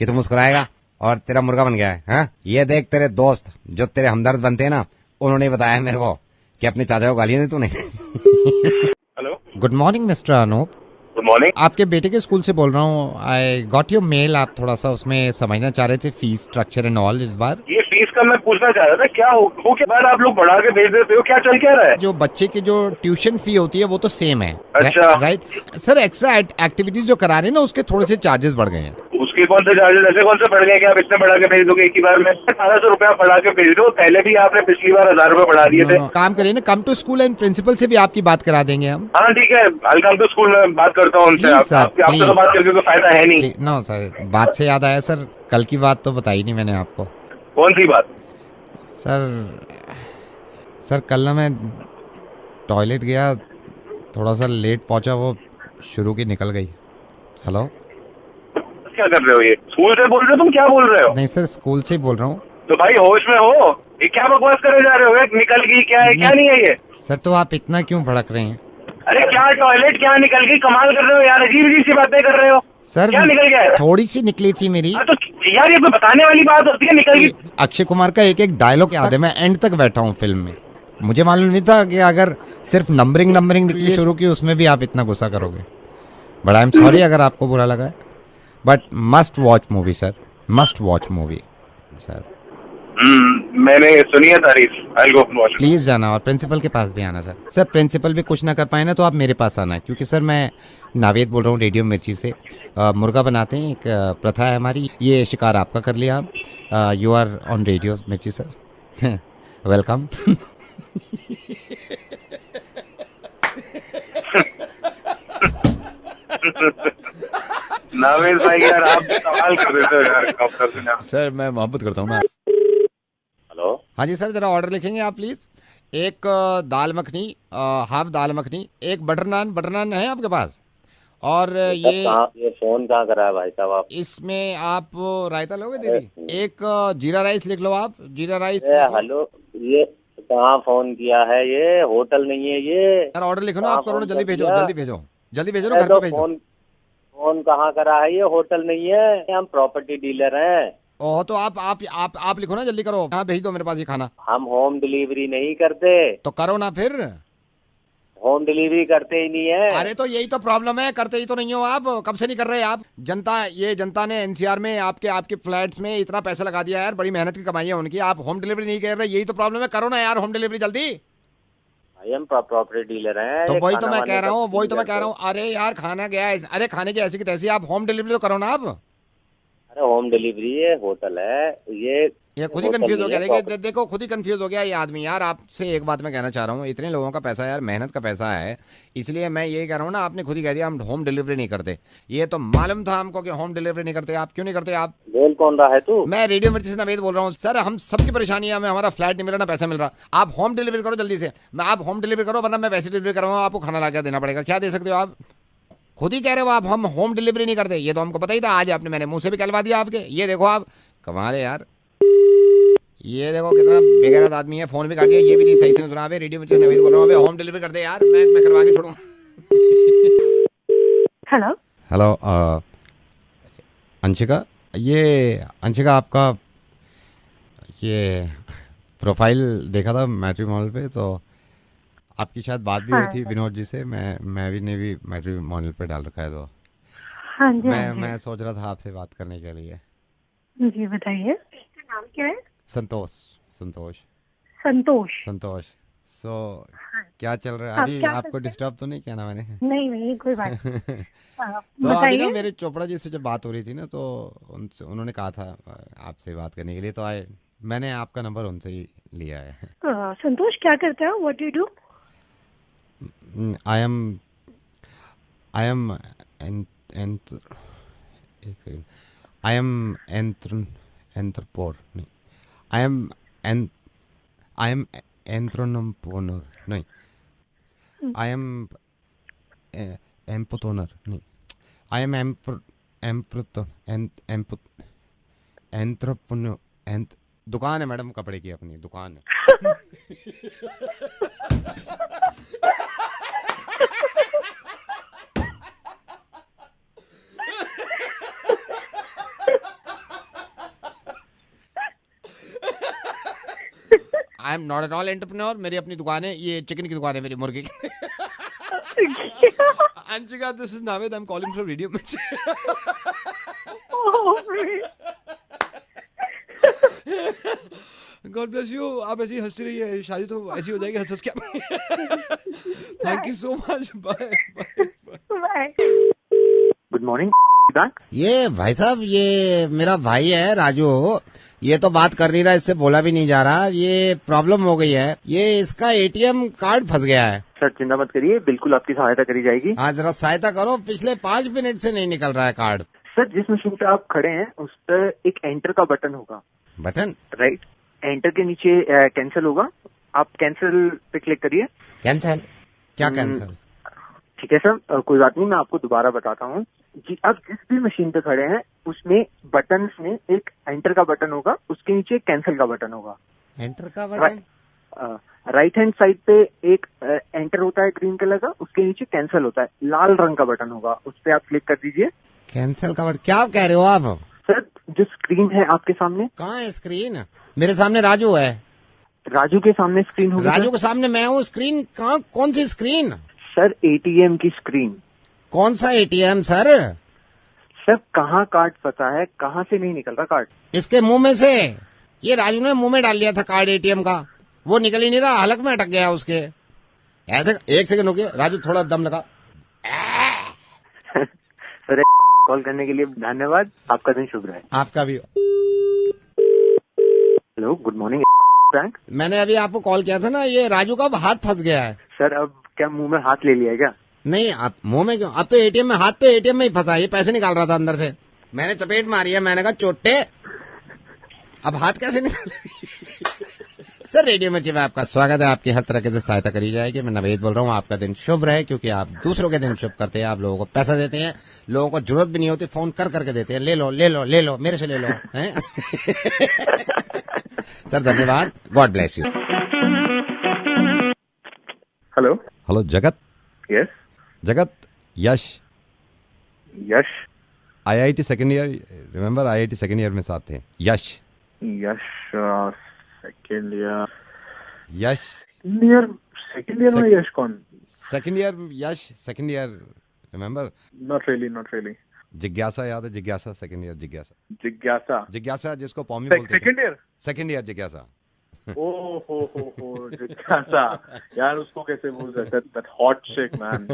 कि तू मुस्कुराएगा और तेरा मुर्गा बन गया है। हाँ ये देख, तेरे दोस्त जो तेरे हमदर्द बनते हैं ना, उन्होंने बताया मेरे को कि अपने चाचा को गालियां दी तूने। Hello good morning mister Anoop. Good morning. आपके बेटे के स्कूल से बोल रहा हूँ। आई गॉट योर मेल, आप थोड़ा सा उसमें समझना चाह रहे थे फीस स्ट्रक्चर एंड ऑल। इस बार ये फीस का मैं पूछना चाह रहा था, क्या हो के बाद आप लोग बढ़ा के भेज देते हो, क्या चल क्या रहा है? जो बच्चे की जो ट्यूशन फी होती है वो तो सेम है। अच्छा राइट सर, एक्स्ट्रा एक्टिविटीज जो करा रहे हैं ना उसके थोड़े से चार्जेस बढ़ गए हैं। उसके कौन से चार्जेस ऐसे कौन से बढ़ गए कि आप इतने बढ़ा के भेज दोगे एक ही बार में? 1800 रुपया बढ़ा के भेज दो, पहले भी आपने पिछली बार 1000 रुपए बढ़ा दिए थे। काम करिए ना, come to school and principal से भी आपकी बात करा देंगे हम। हाँ ठीक है, आई कम टू स्कूल में बात करता हूँ उनसे। आपसे तो बात करके कोई फायदा है नहीं। नो सर, बात से याद आया सर, कल की बात तो बताई नहीं मैंने आपको। कौन सी बात? सर कल ना मैं टॉयलेट गया, थोड़ा सा लेट पहुंचा, वो शुरू की निकल गई। हेलो क्या कर रहे हो? ये स्कूल से बोल रहे हो? तुम क्या बोल रहे हो? नहीं सर, स्कूल से ही बोल रहा हूँ। तो भाई होश में हो, ये क्या बकवास करे जा रहे हो? निकल गई क्या है, क्या नहीं है ये? सर तो आप इतना क्यों भड़क रहे हैं? अरे क्या टॉयलेट, क्या निकल गई? कमाल कर रहे हो यार, अजीब अजीब सी बातें कर रहे हो। सर क्या निकल गया है? थोड़ी सी निकली थी मेरी। तो यार ये कोई बताने वाली बात होती है, निकल गई। अक्षय कुमार का एक डायलॉग याद है, मैं एंड तक बैठा हूँ फिल्म में, मुझे मालूम नहीं था कि अगर सिर्फ नंबरिंग निकली शुरू की उसमें भी आप इतना गुस्सा करोगे। बट आई एम सॉरी अगर आपको बुरा लगा है, but must watch movie sir, must watch movie sir. मैंने सुनी है तारीफ। I will go watch. Please जाना और प्रिंसिपल के पास भी आना सर। सर प्रिंसिपल भी कुछ ना कर पाए ना तो आप मेरे पास आना, क्योंकि सर मैं नावेद बोल रहा हूँ रेडियो मिर्ची से। मुर्गा बनाते हैं, एक प्रथा है हमारी, ये शिकार आपका कर लिया आप। यू आर ऑन रेडियो मिर्ची सर। वेलकम। नावेद भाई यार आप सवाल कर देते हो यार। सर मैं मोहब्बत करता हूँ ना। हेलो। हाँ जी सर, जरा ऑर्डर लिखेंगे आप प्लीज। एक दाल मखनी, हाफ दाल मखनी, एक बटर नान है आपके पास? और ये फोन कहाँ करा है भाई साहब आप? इसमें आप रायता लोगे दीदी? एक जीरा राइस लिख लो आप, जीरा राइस। हेलो, ये कहाँ फोन किया है? ये होटल नहीं है ये। सर ऑर्डर लिखो ना आप, करो ना, जल्दी भेजो जल्दी भेजो जल्दी भेजो ना, घर पे भेजो। फोन कहाँ करा है? ये होटल नहीं है, हम प्रॉपर्टी डीलर हैं। ओह तो आप लिखो ना, जल्दी करो। हाँ भेज दो मेरे पास ये खाना। हम होम डिलीवरी नहीं करते। तो करो ना फिर। होम डिलीवरी करते ही नहीं है। अरे तो यही तो प्रॉब्लम है, करते ही तो नहीं हो आप। कब से नहीं कर रहे आप? जनता ने एनसीआर में आपके फ्लैट्स में इतना पैसा लगा दिया यार, बड़ी मेहनत की कमाई है उनकी, आप होम डिलीवरी नहीं कर रहे। यही तो प्रॉब्लम है, करो ना यार होम डिलीवरी जल्दी। हम प्रॉपर्टी डीलर हैं। तो वही तो मैं कह रहा हूँ, अरे यार खाना गया है, अरे खाने की ऐसी की तैसी, आप होम डिलीवरी तो करो ना आप। अरे होम डिलीवरी है, होटल है ये खुद ही कंफ्यूज हो गया। देखो खुद ही कंफ्यूज हो गया ये आदमी यार। आपसे एक बात मैं कहना चाह रहा हूँ, इतने लोगों का पैसा यार, मेहनत का पैसा है, इसलिए मैं ये कह रहा हूँ ना, आपने खुद ही कह दिया हम होम डिलीवरी नहीं करते। ये तो मालूम था हमको कि होम डिलीवरी नहीं करते। आप क्यों नहीं करते? आप बोल कौन रहा है तू? मैं रेडियो मिर्ची से नवेद बोल रहा हूँ सर। हम सबकी परेशानी है, हमें हमारा फ्लैट नहीं मिल रहा, ना पैसा मिल रहा। आप होम डिलीवरी करो जल्दी से। आप होम डिलीवरी करो, वरना मैं पैसे डिलीवरी करवाऊँ, आपको खाना ला के देना पड़ेगा। क्या दे सकते हो आप? खुद ही कह रहे हो आप हम होम डिलीवरी नहीं करते। ये तो हमको पता ही था, आज मैंने मुंह से भी कहलवा दिया आपके। ये देखो आप, कमाल है यार। ये देखो कितना बेगैरत आदमी है, फोन भी काट दिया, ये भी नहीं सही से सुना। रेडियो में नवीन बोल रहा हूँ, होम डिलीवरी कर दे यार, मैं करवा के छोड़ूंगा। हेलो अंशिका, अंशिका आपका ये प्रोफाइल देखा था मैट्रिमोनियल पे, तो आपकी शायद बात भी हुई थी विनोद जी से। मैं भी मैट्रिमोनियल पे डाल रखा है, तो हाँ जी, मैं सोच रहा था आपसे बात करने के लिए। जी बताइए, नाम क्या है? संतोष। सो क्या चल रहा है अभी? आपको डिस्टर्ब तो नहीं किया ना मैंने? नहीं कोई बात तो अभी ना मेरे चोपड़ा जी से जब बात हो रही थी ना, तो उन्होंने कहा था आपसे बात करने के लिए, तो मैंने आपका नंबर उनसे ही लिया है। संतोष क्या करता है? What do you do? I am entrepreneur नहीं, आई एम एम्पोटोनर नहीं, आई एम एंथ्रोपोनो। दुकान है मैडम, कपड़े की अपनी दुकान है। I am not at all entrepreneur. मेरी अपनी दुकान है, ये चिकन की दुकान है मेरी, मुर्गे की। Anshika, this is Naved, I am calling from Radio Mirchi. God bless you. आप ऐसी हंसती रहिए, शादी तो ऐसी हो जाएगी हंस क्या। Thank you so much, bye. Good morning. ये भाई साहब, ये मेरा भाई है राजू, ये तो बात कर नहीं रहा, इससे बोला भी नहीं जा रहा। ये प्रॉब्लम हो गई है, ये इसका एटीएम कार्ड फंस गया है। सर चिंता मत करिए, बिल्कुल आपकी सहायता करी जाएगी। हाँ जरा सहायता करो, पिछले 5 मिनट से नहीं निकल रहा है कार्ड। सर जिस मशीन पे आप खड़े हैं उस पर एक एंटर का बटन होगा। बटन? राइट, एंटर के नीचे कैंसिल होगा, आप कैंसिल पे क्लिक करिए। कैंसिल? क्या कैंसिल? ठीक है सर, कोई बात नहीं, मैं आपको दोबारा बताता हूँ जी। आप जिस भी मशीन पे खड़े हैं उसमें बटन में एक एंटर का बटन होगा, उसके नीचे कैंसिल का बटन होगा। एंटर का बटन? राइट हैंड साइड पे एक एंटर होता है ग्रीन कलर का, उसके नीचे कैंसिल होता है, लाल रंग का बटन होगा, उस पर आप क्लिक कर दीजिए। कैंसिल का बटन? क्या कह रहे हो आप? सर जो स्क्रीन है आपके सामने। कहाँ है स्क्रीन? मेरे सामने राजू है। राजू के सामने स्क्रीन होगी? राजू के सामने मैं हूँ। स्क्रीन कहाँ? कौन सी स्क्रीन? सर एटीएम की स्क्रीन। कौन सा एटीएम सर? सर कहाँ कार्ड फंसा है, कहाँ से नहीं निकल रहा कार्ड? इसके मुंह में से। ये राजू ने मुंह में डाल लिया था कार्ड एटीएम का, वो निकल ही नहीं रहा, हलक में अटक गया उसके। ऐसे 1 सेकंड रुकिए राजू, थोड़ा दम लगा। सर कॉल करने के लिए धन्यवाद, आपका दिन शुभ रहे। आपका भी। Hello, good morning bank. मैंने अभी आपको कॉल किया था ना, ये राजू का हाथ फंस गया है। सर अब क्या मुंह में हाथ ले लिया है क्या? नहीं, आप मुंह में क्यों, अब तो एटीएम में, हाथ तो एटीएम में ही फंसा, ये पैसे निकाल रहा था अंदर से, मैंने चपेट मारी है, मैंने कहा चोटे अब हाथ कैसे निकाल। सर रेडियो मिर्ची में आपका स्वागत है, आपकी हर तरह से सहायता करी जाएगी। मैं नवेद बोल रहा हूँ, आपका दिन शुभ रहे, क्योंकि आप दूसरों के दिन शुभ करते हैं, आप लोगों को पैसा देते हैं, लोगों को जरूरत भी नहीं होती, फोन कर करके देते हैं, ले लो ले लो ले लो, मेरे से ले लो हैं? सर धन्यवाद, God bless you. Hello hello जगत। यस जगत, यश IIT second year, remember IIT second year में साथ थे। यश सेकेंड ईयर में यश कौन? Second year Yash, second year remember? Not really. जिज्ञासा याद है? जिज्ञासा, सेकेंड ईयर जिज्ञासा जिसको पॉमी बोलते थे। सेकेंड ईयर जिज्ञासा। हो जिज्ञासा यार, उसको कैसे भूल सकते? दैट हॉट चिक मैन,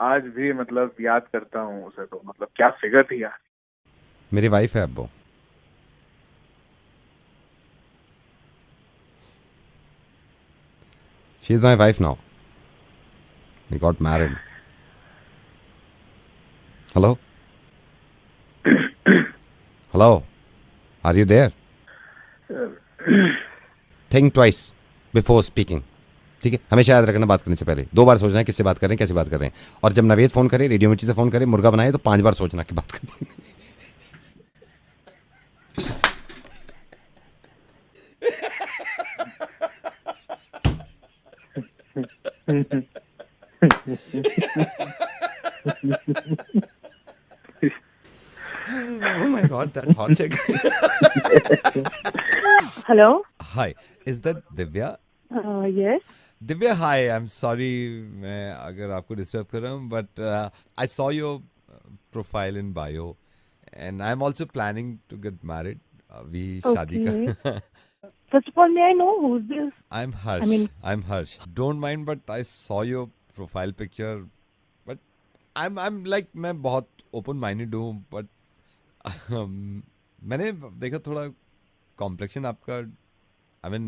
आज भी मतलब याद करता हूँ उसे, तो मतलब क्या फिगर थी यार। मेरी वाइफ है अब वो। She is my wife now. We got married. Hello? Hello? Are you there? Think twice before speaking. ठीक है, हमेशा याद रखना बात करने से पहले 2 बार सोचना है किससे बात कर रहे हैं, कैसे बात कर रहे हैं। और जब नवेद फोन करे, रेडियो मिर्ची से फोन करे, मुर्गा बनाए, तो 5 बार सोचना कि बात करनी। Oh my God, that hot chick. Hello. Hi, is that Divya? Yes. Divya, hi. I'm sorry, मैं अगर आपको डिस्टर्ब कर रहा हूँ, but I saw your profile in bio, and I'm also planning to get married. अभी शादी का। First of all, may I know who's this? I'm Harsh. I'm Harsh. Don't mind, but I saw your profile picture, but I'm like, मैं बहुत open minded हूँ, but मैंने देखा थोड़ा complexion आपका, I mean,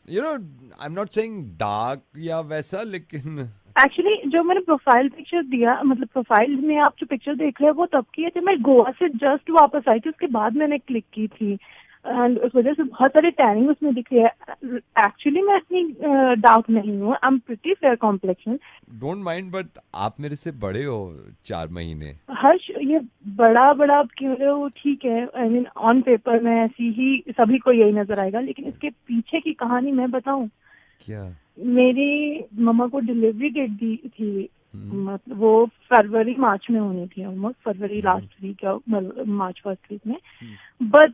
you know, I'm not saying dark या वैसा, लेकिन एक्चुअली जो मैंने प्रोफाइल पिक्चर दिया, मतलब प्रोफाइल में आप जो पिक्चर देख रहे हैं वो तब की है जब मैं गोवा से जस्ट वापस आई थी, उसके बाद मैंने क्लिक की थी, एंड उस वजह से बहुत सारी टैनिंग उसमें दिख रही है। एक्चुअली मैं इतनी डार्क नहीं हूँ, I am pretty fair complexion. Don't mind, but आप मेरे से बड़े हो 4 महीने। हर्ष, ये बड़ा आप क्यों रहे हो? ठीक है, आई मीन ऑन पेपर में ऐसी ही सभी को यही नजर आएगा, लेकिन इसके पीछे की कहानी मैं बताऊं क्या? मेरी मम्मा को डिलीवरी डेट दी थी, मतलब वो फरवरी मार्च में होनी थी, ऑलमोस्ट फरवरी लास्ट वीक या मार्च फर्स्ट वीक में, बट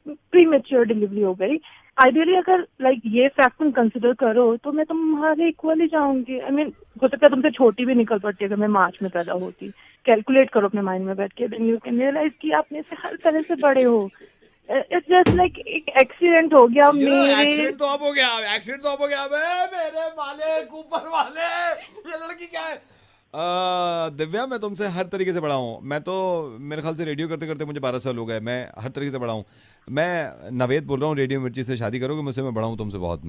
प्री मेच्योर डिलीवरी हो गई। आइडियली अगर लाइक ये फैक्ट तुम कंसिडर करो तो मैं तुम्हारे इक्वल ही जाऊंगी। आई मीन हो सकता है तुमसे छोटी भी निकल पड़ती अगर मैं मार्च में पैदा होती। कैलकुलेट करो अपने माइंड में बैठ के, देन यू कैन रियलाइज कि आप मेरे से हर तरह से बड़े हो। इट्स जस्ट लाइक एक एक्सीडेंट हो गया मेरे। एक्सीडेंट तो अब हो गया मेरे मालिक, ऊपर वाले, ये लड़की क्या है? दिव्या, मैं तुमसे हर तरीके से बड़ा हूँ। मैं तो मेरे ख्याल से रेडियो करते करते मुझे 12 साल हो गए, मैं हर तरीके से बड़ा हूँ। मैं नवेद बोल रहा हूँ, रेडियो मिर्ची से शादी करोगे मुझसे? मैं बड़ा हूँ तुमसे बहुत।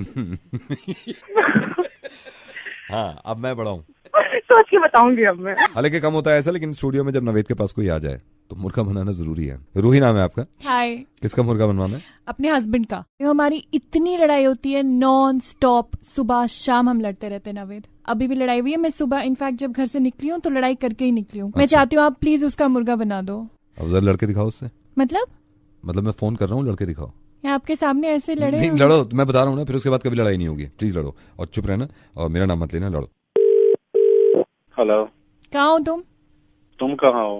हाँ, अब मैं बड़ा हूँ, सोच के बताऊंगी अब मैं। हालांकि कम होता है ऐसा, लेकिन स्टूडियो में जब नवेद के पास कोई आ जाए तो मुर्गा बनाना जरूरी है। रूही नाम है आपका? हाय। किसका मुर्गा बनवाना है? अपने हस्बैंड का। हमारी इतनी लड़ाई होती है नॉन स्टॉप, सुबह शाम हम लड़ते रहते हैं नवेद। अभी भी लड़ाई हुई है। मैं सुबह इनफैक्ट जब घर से निकली हूँ तो लड़ाई करके ही निकली हूँ। मैं चाहती हूँ आप प्लीज उसका मुर्गा बना दो। अब उधर लड़के दिखाओ उससे। मतलब मैं फोन कर रहा हूँ, लड़के दिखाओ। आपके सामने ऐसे लड़े? नहीं लड़ो, मैं बता रहा हूँ ना, फिर उसके बाद कभी लड़ाई नहीं होगी। प्लीज लड़ो और चुप रहना, और मेरा नाम मत लेना, लड़ो। हेलो, कहाँ हो तुम? तुम कहाँ हो?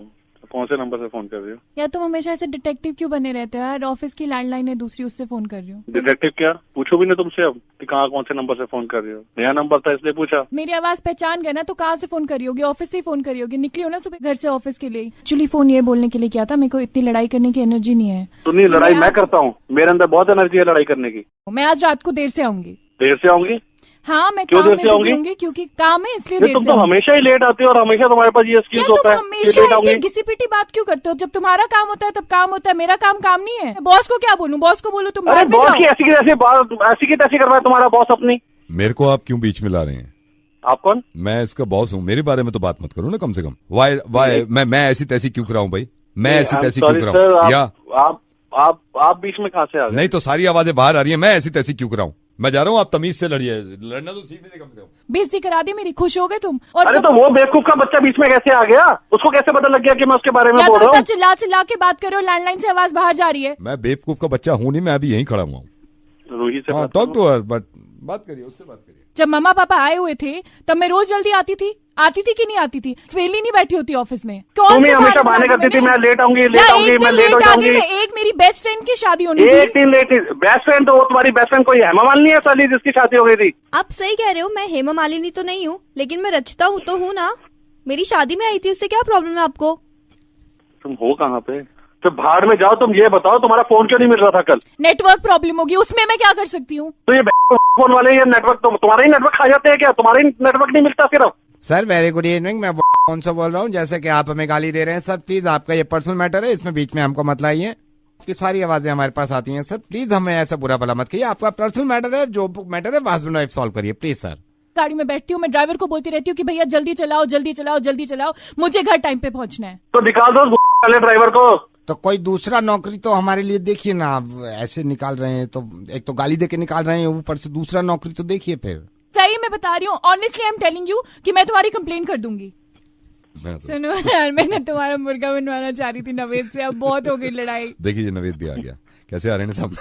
कौन से नंबर से फोन कर रही हो? या तुम हमेशा ऐसे डिटेक्टिव क्यों बने रहते हो यार? ऑफिस की लैंडलाइन है दूसरी, उससे फोन कर रही हूँ। डिटेक्टिव क्या? पूछो भी नहीं तुमसे अब कि कहाँ कौन से नंबर से फोन कर रही हो। नया नंबर था इसलिए पूछा। मेरी आवाज पहचान गए ना, तो कहाँ से फोन करी होगी? ऑफिस से ही फोन करी होगी। निकली हो ना सुबह घर से ऑफिस के लिए। एक्चुअली फोन ये बोलने के लिए किया था, मेरे को इतनी लड़ाई करने की एनर्जी नहीं है। तो नहीं, लड़ाई मैं करता हूँ, मेरे अंदर बहुत एनर्जी है लड़ाई करने की। मैं आज रात को देर से आऊंगी। देर से आऊंगी? हाँ, मैं क्यों काम देर में से बिजी आऊंगी? होंगी क्योंकि काम है इसलिए देर तुम से तो हमेशा ही लेट आते हो और हमेशा तुम्हारे पास ये एक्सक्यूज होता है। हमेशा घिसी पिटी बात क्यों करते हो? जब तुम्हारा काम होता है तब काम होता है, मेरा काम नहीं है। बॉस को क्या बोलूं? बॉस को बोलूं तुम अरे बाद में बॉस जाओ। की ऐसी की तैसी करवा है तुम्हारा बॉस अपनी। मेरे को आप क्यों बीच में ला रहे हैं? आप कौन? मैं इसका बॉस हूँ, मेरे बारे में तो बात मत करो ना कम से कम। वाई मैं ऐसी तैसी क्यों कराऊं भाई? मैं ऐसी तैसी क्यों कराऊं? या आप बीच में कहाँ से आ गए? नहीं तो सारी आवाजें बाहर आ रही है, मैं ऐसी तैसी क्यों कराऊं? मैं जा रहा हूँ, आप तमीज से लड़िए। लड़ना तो सीखने से कम से कम। बेइज्जती करा दी मेरी, खुश हो गए तुम? और अरे तो वो बेवकूफ का बच्चा बीच में कैसे आ गया? उसको कैसे पता लग गया कि मैं उसके बारे में बोल रहा हूँ? चिल्ला चिल्ला के बात करो, लैंडलाइन से आवाज बाहर जा रही है। मैं बेवकूफ का बच्चा हूँ नहीं, मैं अभी यहीं खड़ा हुआ हूँ। रूही से टॉक टू हर, बट बात करिए, उससे बात करिए। जब मम्मा पापा आए हुए थे तब मैं रोज जल्दी आती थी कि नहीं आती थी? फेली नहीं बैठी होती ऑफिस में। तुम ही हमेशा बहाने करती थी, मैं लेट आऊंगी, मैं लेट हो जाऊंगी। एक मेरी बेस्ट फ्रेंड की शादी होनी थी। एक दिन लेट। बेस्ट फ्रेंड तो वो तुम्हारी बेस्ट फ्रेंड कोई हेमा मालिनी है साली, जिसकी शादी हो गई थी। आप सही कह रहे हो, मैं हेमा मालिनी तो नहीं हूँ, लेकिन मैं रचिता हूँ तो हूँ ना। मेरी शादी में आई थी, उससे क्या प्रॉब्लम है आपको? तुम हो कहाँ पे? तो भाड़ में जाओ। तुम ये बताओ तुम्हारा फोन क्यों नहीं मिल रहा था कल? नेटवर्क प्रॉब्लम होगी, उसमें मैं क्या कर सकती हूँ? तो ये फोन वाले ये नेटवर्क तुम्हारा ही नेटवर्क खा जाते हैं क्या? तुम्हारा ही नेटवर्क नहीं मिलता सिर्फ? सर वेरी गुड इवनिंग, मैं कौन सा बोल रहा हूँ? जैसे कि आप हमें गाली दे रहे हैं सर, प्लीज आपका ये पर्सनल मैटर है, इसमें बीच में हमको मत लाइए। आपकी सारी आवाजें हमारे पास आती हैं सर, प्लीज हमें ऐसा बुरा भला मत कहिए। आपका पर्सनल मैटर है, जो मैटर है हस्बैंड वाइफ सॉल्व करिए प्लीज सर। गाड़ी में बैठती हूँ, मैं ड्राइवर को बोलती रहती हूँ कि भैया जल्दी चलाओ जल्दी चलाओ जल्दी चलाओ, मुझे घर टाइम पे पहुंचना है। तो निकाल दो वाले ड्राइवर को। तो कोई दूसरा नौकरी तो हमारे लिए देखिए ना। आप ऐसे निकाल रहे हैं तो एक तो गाली दे के निकाल रहे हैं, ऊपर से दूसरा नौकरी तो देखिए फिर। सही मैं बता रही हूँ, honestly I am telling you कि मैं तुम्हारी कंप्लेन कर दूंगी। सुनो यार, मैंने तुम्हारा मुर्गा बनवाना चाह रही थी नवेद से, अब बहुत हो गई लड़ाई। देखिए नवेद भी आ गया, कैसे आ रहे हैं सब।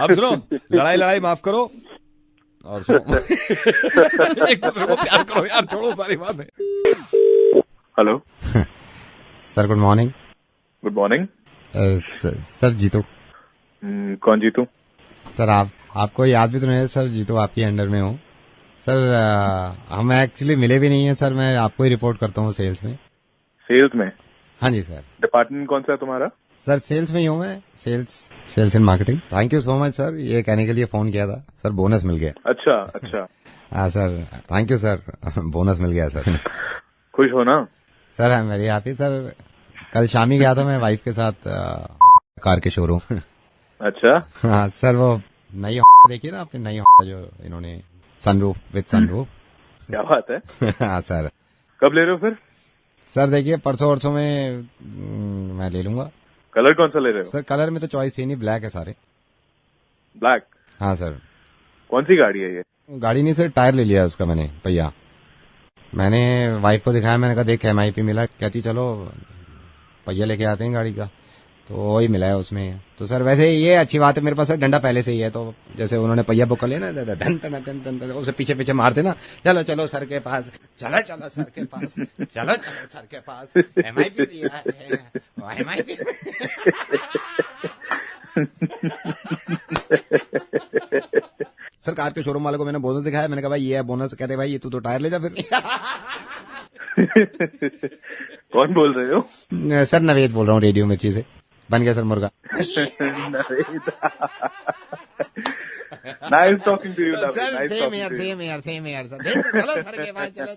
अब सुनो, लड़ाई माफ करो और सुनो। एक दूसरे को प्यार करो यार, छोड़ो सारी बातें। Hello sir, good morning. Good morning sir Jitu. कौन जीतू? सर आपको याद भी तो नहीं है सर, जीतू आपके अंडर में हो सर। हम एक्चुअली मिले भी नहीं है सर, मैं आपको ही रिपोर्ट करता हूँ सेल्स में। सेल्स में? हाँ जी सर। डिपार्टमेंट कौन सा है तुम्हारा? सर सेल्स में ही हूँ मैं, sales and marketing. Thank you so much sir, ये कहने के लिए फोन किया था सर, बोनस मिल गया। अच्छा हाँ sir, thank you sir, bonus मिल गया सर। खुश हो ना? Sir I am very happy sir. कल शाम ही गया था मैं वाइफ के साथ कार के शोरूम। अच्छा हाँ सर, वो नई देखिए ना आपने, नई जो इन्होंने सनरूफ विद सनरूफ। क्या बात है। हाँ सर। कब ले रहे हो फिर? सर देखिए परसों में मैं ले लूंगा। कलर कौन सा ले रहे हो? सर कलर में तो चॉइस ही नहीं, ब्लैक है सारे। ब्लैक? हाँ सर। कौन सी गाड़ी है ये? गाड़ी नहीं सर, टायर ले लिया उसका मैंने, पहिया। मैंने वाइफ को दिखाया, मैंने कहा देख MIP मिला, कहती चलो पहिया लेके आते हैं गाड़ी का, तो वही मिला है उसमें। तो सर वैसे ये अच्छी बात है, मेरे पास डंडा पहले से ही है, तो जैसे उन्होंने पहिया बुक कर लिया ना, धन धन धन धन धन उसे पीछे पीछे मारते ना, चलो चलो सर के पास, चलो चलो सर के पास, चलो चलो सर के पास, MIP दिया है MIP। सर कार के शोरूम वाले को मैंने बोनस दिखाया, मैंने कहा भाई ये है बोनस, कहते भाई ये तू तो टायर ले जा फिर। कौन बोल रहे हो? सर नवेद बोल रहा हूँ, रेडियो मिर्ची से। बन गया सर मुर्गा। Nice talking to you, Naveen. Sir, same here, sir. चलो सर के पास, चलो।